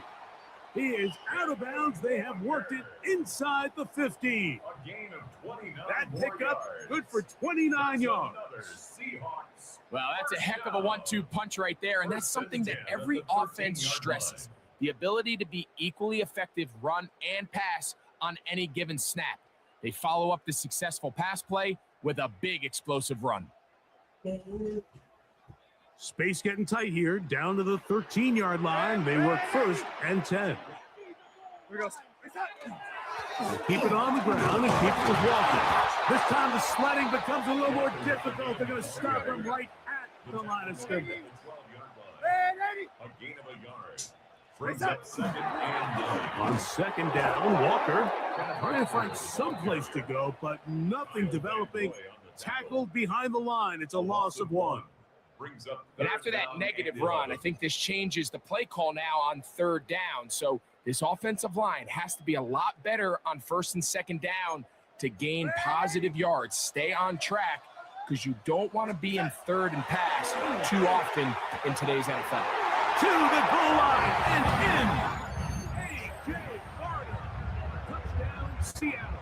S2: He is out of bounds. They have worked it inside the 15.
S3: A gain of 29
S2: That
S3: more
S2: pickup,
S3: yards.
S2: good for 29 yards.
S3: Another Seahawks.
S4: Well, that's a heck of a 1-2 punch right there, and that's something that every offense stresses. The ability to be equally effective run and pass on any given snap. They follow up the successful pass play with a big explosive run.
S2: Space getting tight here, down to the 13-yard line. They work 1st and 10.
S5: Here we go.
S2: They'll keep it on the ground and keep it with Walker. This time the sledding becomes a little more difficult. They're going to stop him right at the line of scrimmage.
S3: A gain of a yard. Brings up 2nd and 9.
S2: On 2nd down, Walker trying to find some place to go, but nothing developing. Tackled behind the line. It's a loss of 1.
S3: Brings up
S4: And after that negative run, I think this changes the play call now on 3rd down. So this offensive line has to be a lot better on 1st and 2nd down to gain positive yards. Stay on track because you don't want to be in 3rd and pass too often in today's NFL.
S2: To the goal line and in. A.J. Barner. Touchdown, Seattle.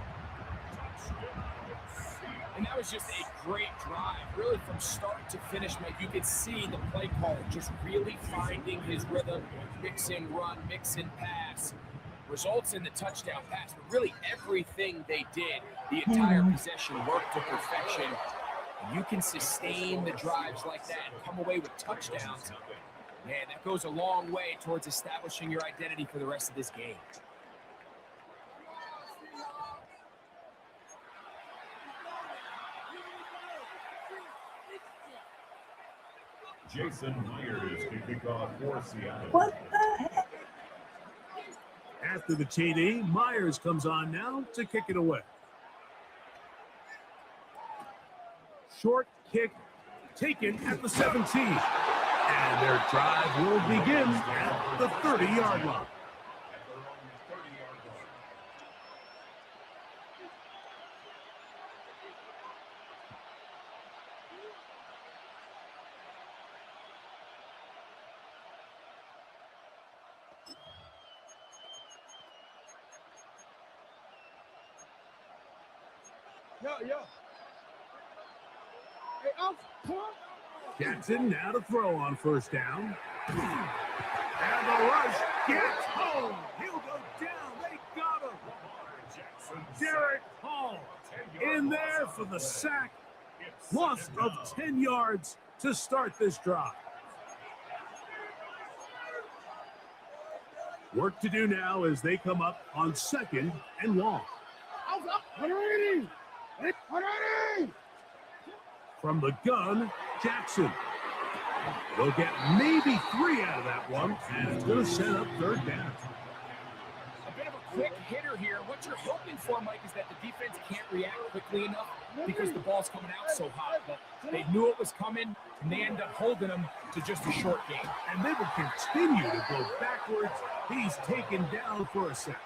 S4: And that was just a great drive, really from start to finish, Mike. You could see the play caller just really finding his rhythm, mix and run, mix and pass. Results in the touchdown pass, but really everything they did, the entire possession worked to perfection. And you can sustain the drives like that and come away with touchdowns. Man, that goes a long way towards establishing your identity for the rest of this game.
S3: Jason Myers to kick off for Seattle.
S1: What the heck?
S2: After the TD, Myers comes on now to kick it away. Short kick taken at the 17. And their drive will begin at the 30-yard line.
S5: Yo. Hey, come on.
S2: Jackson now to throw on first down. And the rush gets home. He'll go down. They got him. Derek Hall in there for the sack. Loss of 10 yards to start this drive. Work to do now as they come up on 2nd and long. From the gun, Jackson. They'll get maybe 3 out of that one, and it's going to set up 3rd down.
S4: A bit of a quick hitter here. What you're hoping for, Mike, is that the defense can't react quickly enough because the ball's coming out so hot. But they knew it was coming, and they end up holding them to just a short game.
S2: And they will continue to go backwards. He's taken down for a second.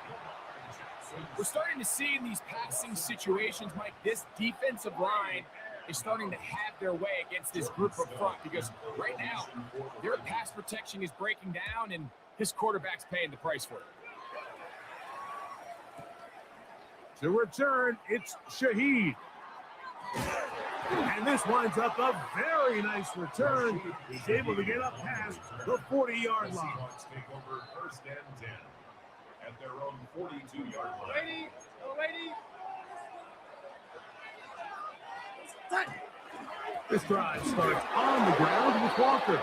S4: We're starting to see in these passing situations, Mike, this defensive line is starting to have their way against this group up front because right now, their pass protection is breaking down, and his quarterback's paying the price for it.
S2: To return, it's Shaheed. And this winds up a very nice return. He's able to get up past the 40-yard line.
S3: Take over 1st and 10 at their own 42-yard line.
S2: This drive starts on the ground with Walker.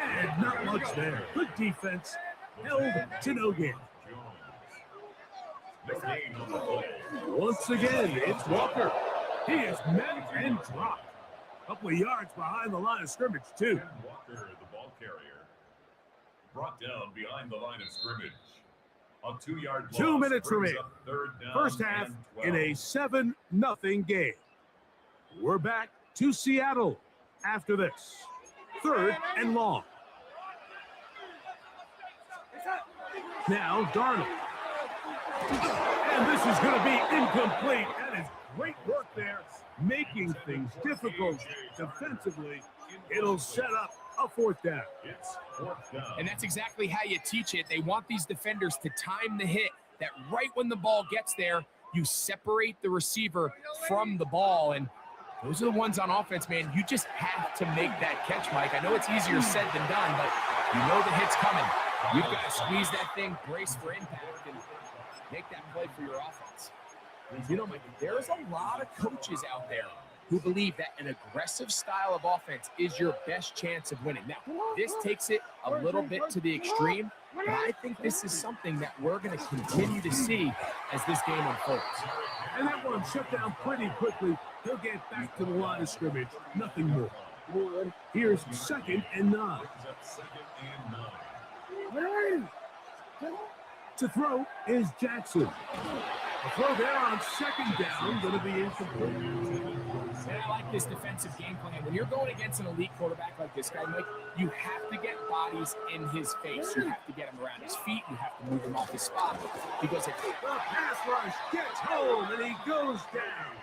S2: And not much there. Good defense. Held to no gain. Once again, it's Walker. He is met and dropped. A couple of yards behind the line of scrimmage, too.
S3: Walker, the ball carrier, brought down behind the line of scrimmage. A 2-yard loss.
S2: 2 minutes
S3: brings
S2: remaining.
S3: up 3rd down
S2: First half
S3: and
S2: in
S3: 12.
S2: a 7-0 game. We're back to Seattle after this. 3rd and long. Now Darnold. And this is going to be incomplete. That is great work there, making things difficult defensively. It'll set up a 4th down.
S3: It's 4th down.
S4: And that's exactly how you teach it. They want these defenders to time the hit, that right when the ball gets there, you separate the receiver from the ball. And those are the ones on offense, man. You just have to make that catch, Mike. I know it's easier said than done, but you know the hit's coming. You've got to squeeze that thing, brace for impact, and make that play for your offense. You know, Mike, there's a lot of coaches out there who believe that an aggressive style of offense is your best chance of winning. Now, this takes it a little bit to the extreme, but I think this is something that we're going to continue to see as this game unfolds.
S2: And that one shut down pretty quickly. He'll get back to the line of scrimmage. Nothing more. Here's 2nd and 9.
S3: Brings up 2nd and 9.
S2: To throw is Jackson. A throw there on 2nd down, going to be incomplete.
S4: And I like this defensive game plan. When you're going against an elite quarterback like this guy, Mike, you have to get bodies in his face. You have to get him around his feet. You have to move him off his spot. Because if
S2: The pass rush gets home, and he goes down.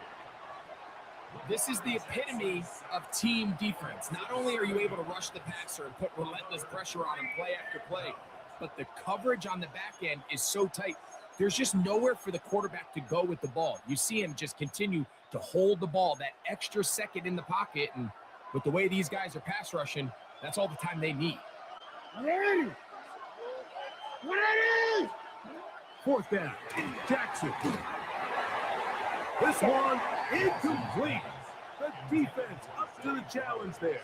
S4: this is the epitome of team defense. Not only are you able to rush the passer and put relentless pressure on him play after play, but the coverage on the back end is so tight. There's just nowhere for the quarterback to go with the ball. You see him just continue to hold the ball that extra second in the pocket, and with the way these guys are pass rushing, that's all the time they need.
S2: 4th down, Jackson. This one incomplete. The defense up to the challenge there.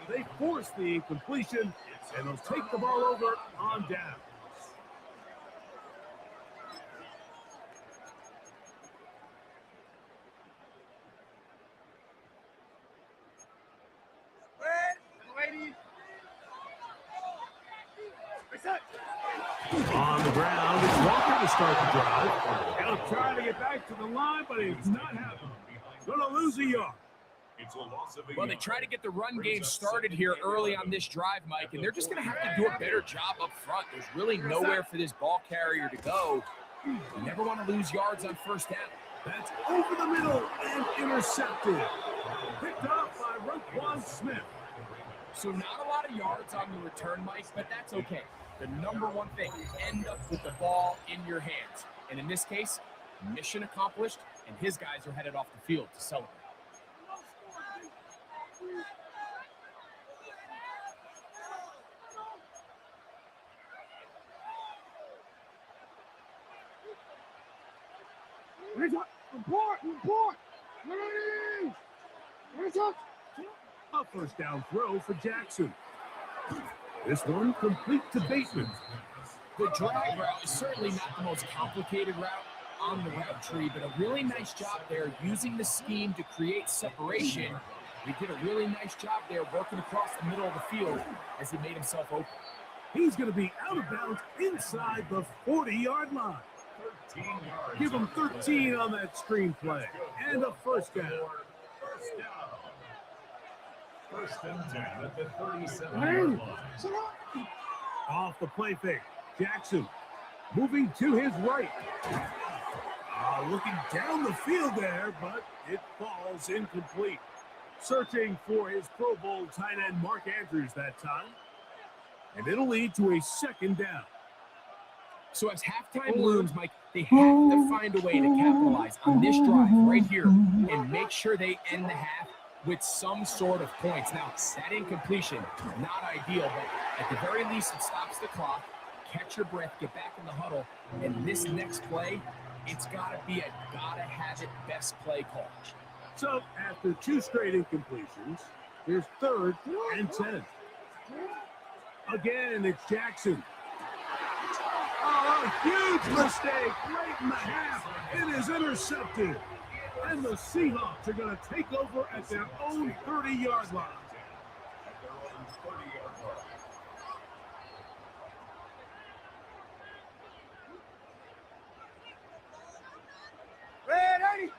S2: They force the incompletion, and they'll take the ball over on down. On the ground, it's Walker to start the drive. He'll try to get back to the line, but it's not happening. Gonna lose a yard.
S3: It's a loss of a
S4: Well, they
S3: yard.
S4: try to get the run game started here early on this drive, Mike, and they're just going to have to do a better job up front. There's really nowhere for this ball carrier to go. You never want to lose yards on 1st down.
S2: That's over the middle and intercepted. Picked up by Roquan Smith.
S4: So not a lot of yards on the return, Mike, but that's okay. The number one thing, end up with the ball in your hands. And in this case, Mission accomplished, and his guys are headed off the field to celebrate.
S5: Report!
S2: A first down throw for Jackson. This one complete to Bateman.
S4: The drag route is certainly not the most complicated route on the route tree, but a really nice job there using the scheme to create separation. He did a really nice job there working across the middle of the field as he made himself open.
S2: He's going to be out of bounds inside the 40-yard line.
S3: 13 yards.
S2: Give him 13 on that screenplay. And a first down.
S3: First down. First and 10 at the 37-yard line.
S2: Off the play fake. Jackson moving to his right. Looking down the field there, but it falls incomplete. Searching for his Pro Bowl tight end Mark Andrews that time. And it'll lead to a second down.
S4: So as halftime looms, Mike, they have to find a way to capitalize on this drive right here and make sure they end the half with some sort of points. Now, that incompletion, not ideal, but at the very least, it stops the clock. Catch your breath, get back in the huddle, and this next play, it's got to be a gotta-have-it best play call.
S2: So after two straight incompletions, here's 3rd and 10. Again, it's Jackson. A huge mistake right in the half. It is intercepted. And the Seahawks are going to take over at their own 30-yard line.
S3: At their own 30-yard line.
S5: Ready?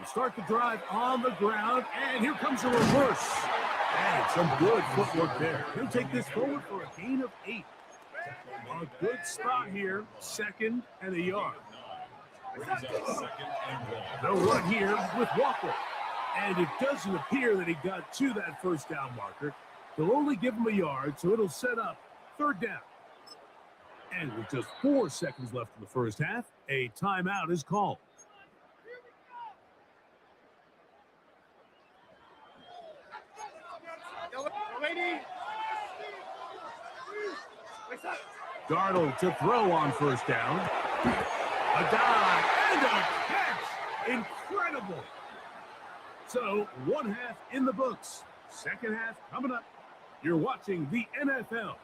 S2: We start the drive on the ground, and here comes a reverse. And some good footwork there. He'll take this forward for a gain of 8. A good spot here, 2nd and a yard.
S3: Brings up 2nd and 1.
S2: They'll run here with Walker. And it doesn't appear that he got to that first down marker. They'll only give him a yard, so it'll set up 3rd down. And with just 4 seconds left in the first half, a timeout is called. Darnold to throw on first down. A dive and a catch. Incredible. So 1 half in the books. 2nd half coming up. You're watching the NFL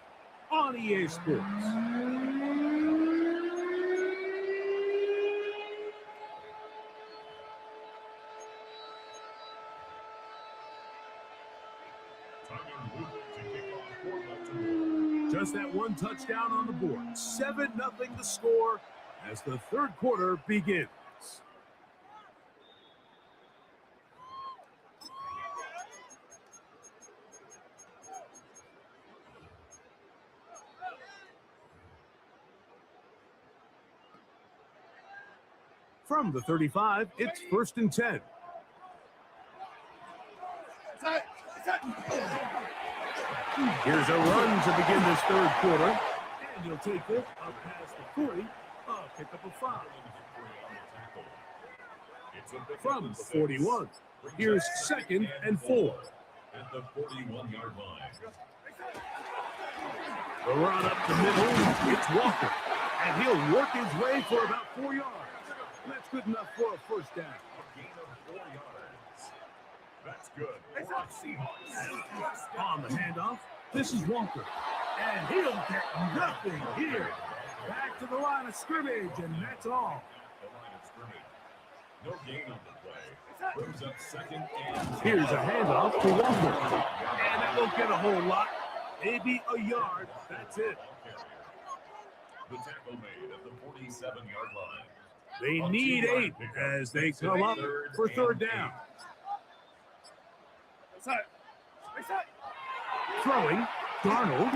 S2: on EA Sports. Just that one touchdown on the board. 7-0 the score as the 3rd quarter begins. From the 35, it's 1st and 10. Here's a run to begin this 3rd quarter. And he'll take it up past the 40. Pick up a 5. From the 41, here's 2nd and 4.
S3: At the 41-yard line.
S2: The run up the middle, it's Walker. And he'll work his way for about 4 yards. That's good enough for a first down.
S3: A gain of 4 yards. That's good. Seahawks.
S2: On the handoff, this is Walker. And he'll get nothing here. Back to the line of scrimmage, and that's all.
S3: The line of scrimmage. No gain on the play. Brings up 2nd and 10.
S2: Here's a handoff to Walker. And that won't get a whole lot. Maybe a yard. That's it.
S3: The tackle made at the 47-yard line.
S2: They need 8 as they come up for 3rd down. Throwing, Darnold.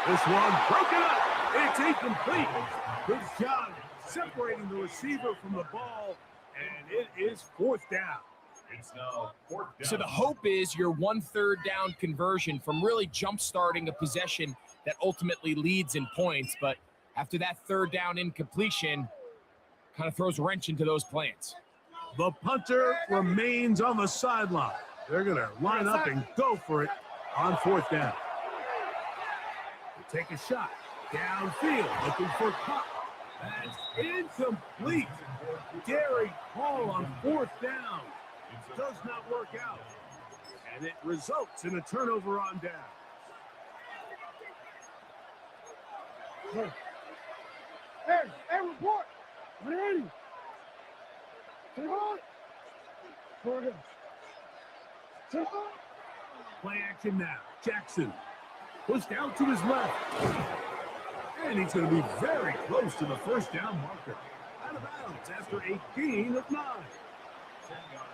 S2: This one broken up. It's incomplete. Good job separating the receiver from the ball, and it is 4th down.
S3: It's now 4th down.
S4: So the hope is your 1/3 down conversion from really jump-starting a possession that ultimately leads in points. But after that third down incompletion, kind of throws a wrench into those plans.
S2: The punter remains on the sideline. They're going to line up and go for it on fourth down. They take a shot downfield, looking for Cup. That's incomplete. Gary Hall on fourth down. Does not work out. And it results in a turnover on down.
S5: Hey, report. 180. Take on. Forward. Take on.
S2: Play action now. Jackson pushed out to his left. And he's going to be very close to the first down marker. Out of bounds after a gain of 9.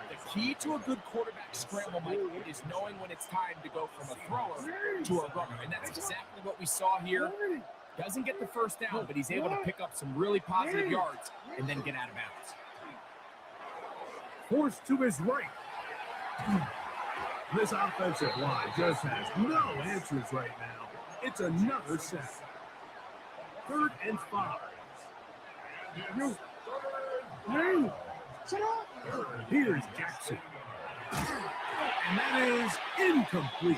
S4: The key to a good quarterback scramble, Mike, is knowing when it's time to go from a thrower to a runner. And that's exactly what we saw here. Doesn't get the first down, but he's able to pick up some really positive yards and then get out of bounds.
S2: Forced to his right. This offensive line just has no answers right now. It's another sack. 3rd and 5. Here's Jackson. And that is incomplete.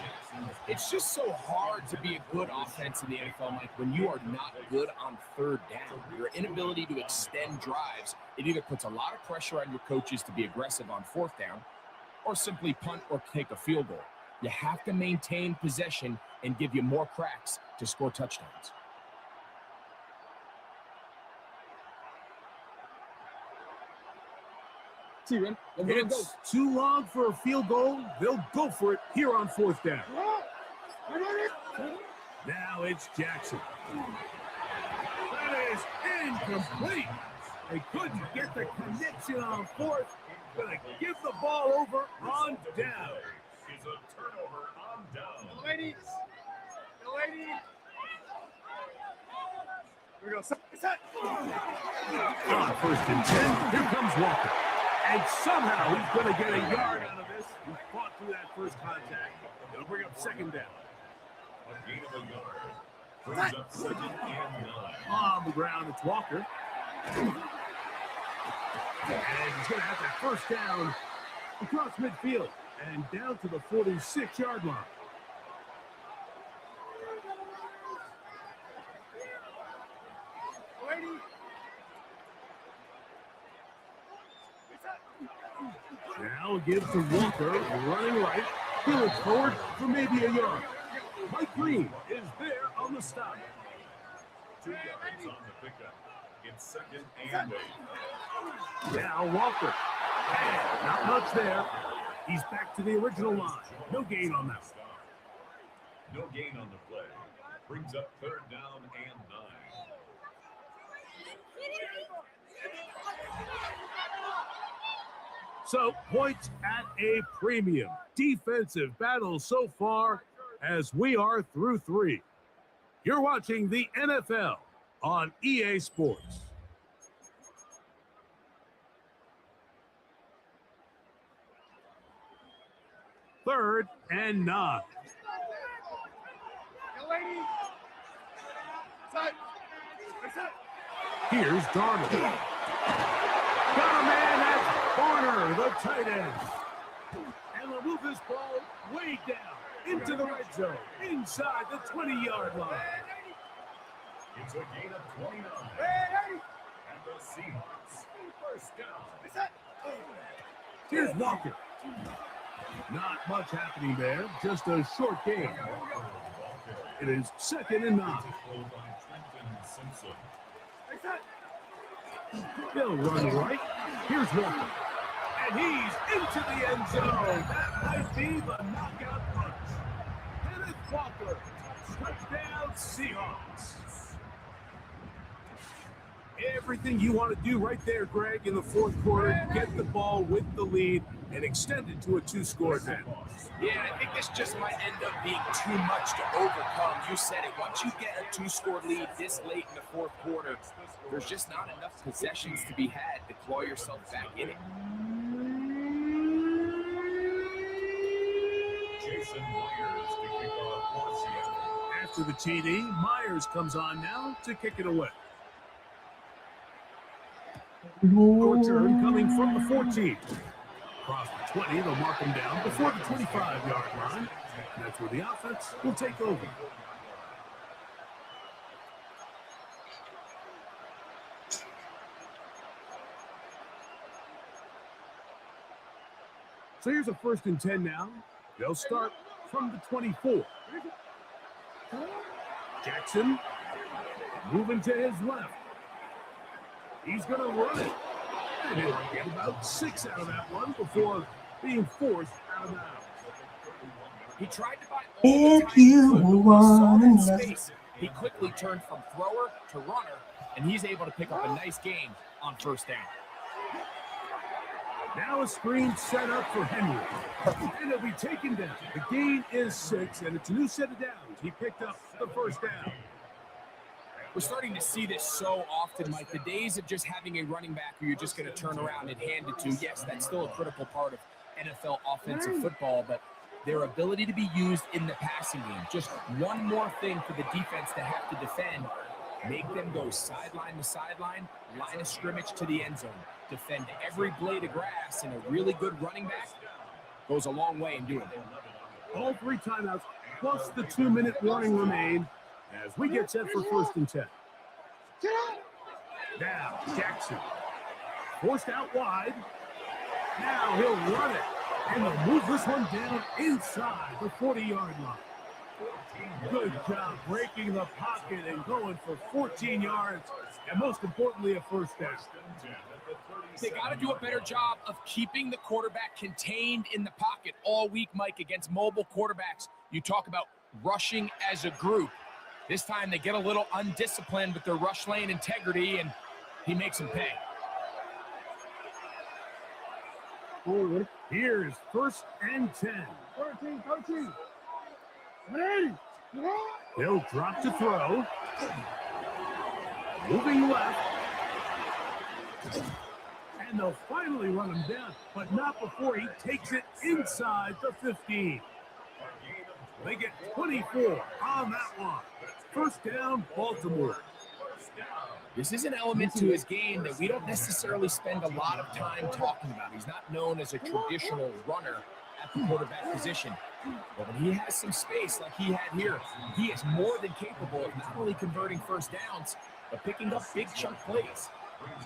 S4: It's just so hard to be a good offense in the NFL, Mike, when you are not good on third down. Your inability to extend drives, it either puts a lot of pressure on your coaches to be aggressive on fourth down or simply punt or take a field goal. You have to maintain possession and give you more cracks to score touchdowns.
S2: It's too long for a field goal. They'll go for it here on fourth down. Now it's Jackson. That is incomplete. They couldn't get the connection on fourth. Gonna give the ball over on down.
S3: Is a turnover on down.
S5: The lady. Here we go. Set.
S2: On 1st and 10, here comes Walker. And somehow he's going to get a yard out of this. He fought through that first contact. It'll bring up 2nd down.
S3: A gain of a yard. Brings up 2nd and 9.
S2: On the ground, it's Walker. And he's going to have that first down across midfield and down to the 46-yard line. Now gives to Walker, running right. He looks forward for maybe a yard. Mike Green is there on the stop.
S3: 2 yards on the pickup. It's 2nd and 8.
S2: Now Walker. And not much there. He's back to the original line. No gain on that.
S3: No gain on the play. Brings up 3rd down and 9.
S2: So, points at a premium. Defensive battle so far as we are through 3. You're watching the NFL on EA Sports. Third and 9. Here's Darnold. Got a man at corner, the tight end. And they'll move this ball way down into the red zone, inside the 20-yard line.
S3: It's a gain of 29. And the Seahawks, first down.
S2: Here's Walker. Not much happening there, just a short game. It is 2nd and 9. They'll run right. Here's Walker. And he's into the end zone. That might be the knockout punch. Kenneth Walker. Touchdown Seahawks. Everything you want to do right there, Greg, in the 4th quarter. Get the ball with the lead and extend it to a 2-score advantage.
S4: Yeah, I think this just might end up being too much to overcome. You said it. Once you get a 2-score lead this late in the 4th quarter, there's just not enough possessions to be had to claw yourself back in it.
S3: Jason Myers to kick off for Seattle.
S2: After the TD, Myers comes on now to kick it away. A return coming from the 14. Across the 20, they'll mark him down before the 25-yard line. And that's where the offense will take over. So here's a 1st and 10 now. They'll start from the 24. Jackson moving to his left. He's going to run it. And he'll get about 6 out of that one before being forced out of bounds.
S4: He tried to buy all the time he could, but when he saw that space, he quickly turned from thrower to runner, and he's able to pick up a nice gain on 1st down.
S2: Now a screen set up for Henry. And it'll be taken down. The gain is 6, and it's a new set of downs. He picked up the 1st down.
S4: We're starting to see this so often, Mike. The days of just having a running back who you're just going to turn around and hand it to, yes, that's still a critical part of NFL offensive football, but their ability to be used in the passing game. Just one more thing for the defense to have to defend. Make them go sideline to sideline, line of scrimmage to the end zone. Defend every blade of grass, and a really good running back goes a long way in doing it.
S2: All 3 timeouts plus the 2-minute warning remain as we get set for 1st and 10. Now Jackson forced out wide. Now he'll run it, and they'll move this one down inside the 40-yard line. Good job breaking the pocket and going for 14 yards, and most importantly, a 1st down.
S4: They got to do a better job of keeping the quarterback contained in the pocket all week, Mike, against mobile quarterbacks. You talk about rushing as a group. This time they get a little undisciplined with their rush lane integrity, and he makes them pay.
S2: Here's 1st and 10.
S5: 13. Ready?
S2: He'll drop to throw. Moving left. And they'll finally run him down, but not before he takes it inside the 15. They get 24 on that one. 1st down, Baltimore.
S4: This is an element to his game that we don't necessarily spend a lot of time talking about. He's not known as a traditional runner at the quarterback position. But when he has some space like he had here, he is more than capable of not only converting 1st downs, but picking up big chunk plays.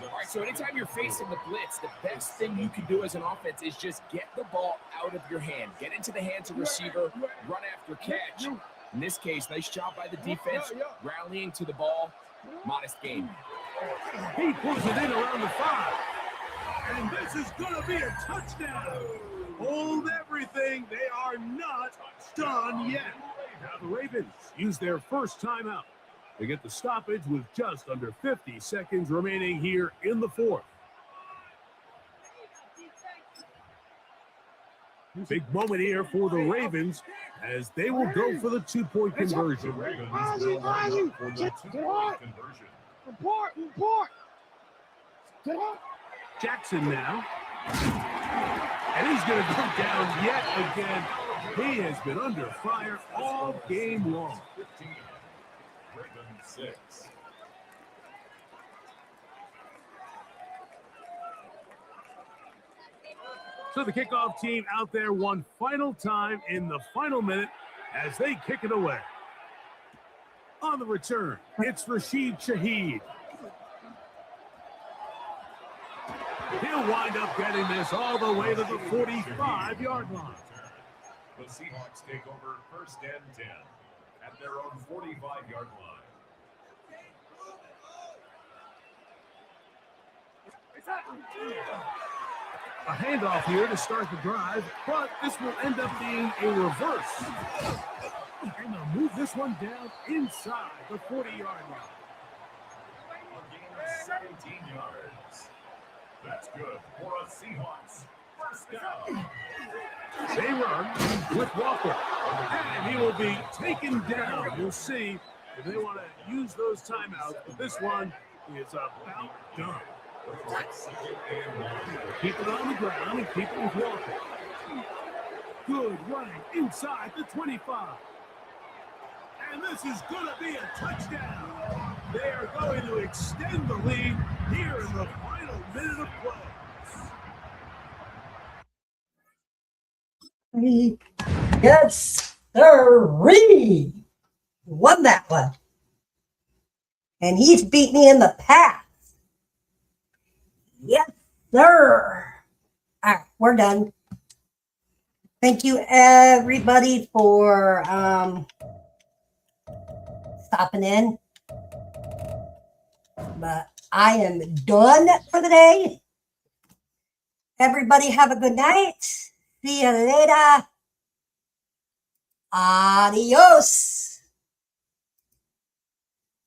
S4: All right, so anytime you're facing the blitz, the best thing you can do as an offense is just get the ball out of your hand. Get into the hands of receiver, run after catch. In this case, nice job by the defense, rallying to the ball. Modest gain.
S2: He pulls it in around the 5. And this is going to be a touchdown. Hold everything. They are not done yet. Now the Ravens use their 1st timeout. They get the stoppage with just under 50 seconds remaining here in the 4th. Big moment here for the Ravens as they will go for the 2-point conversion.
S5: Report.
S2: Jackson now. And he's going to go down yet again. He has been under fire all game long.
S3: 15. Ravens 6.
S2: So the kickoff team out there one final time in the final minute as they kick it away. On the return, it's Rashid Shaheed. He'll wind up getting this all the way to the 45-yard line.
S3: The Seahawks take over 1st and 10 at their own 45-yard line.
S2: A handoff here to start the drive, but this will end up being a reverse. And they'll move this one down inside the 40-yard line.
S3: A gain of 17 yards. That's good for a Seahawks 1st down.
S2: They run with Walker, and he will be taken down. You'll see if they want to use those timeouts, but this one is about done. Keep it on the ground and keep it with Walker. Good running inside the 25. And this is going to be a touchdown. They are going to extend the lead here in the final minute of play.
S1: Yes, sir. Won that one. And he's beat me in the past. Yes, sir. All right, we're done. Thank you, everybody, for stopping in. But I am done for the day. Everybody have a good night. See you later. Adios.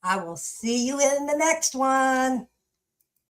S1: I will see you in the next one.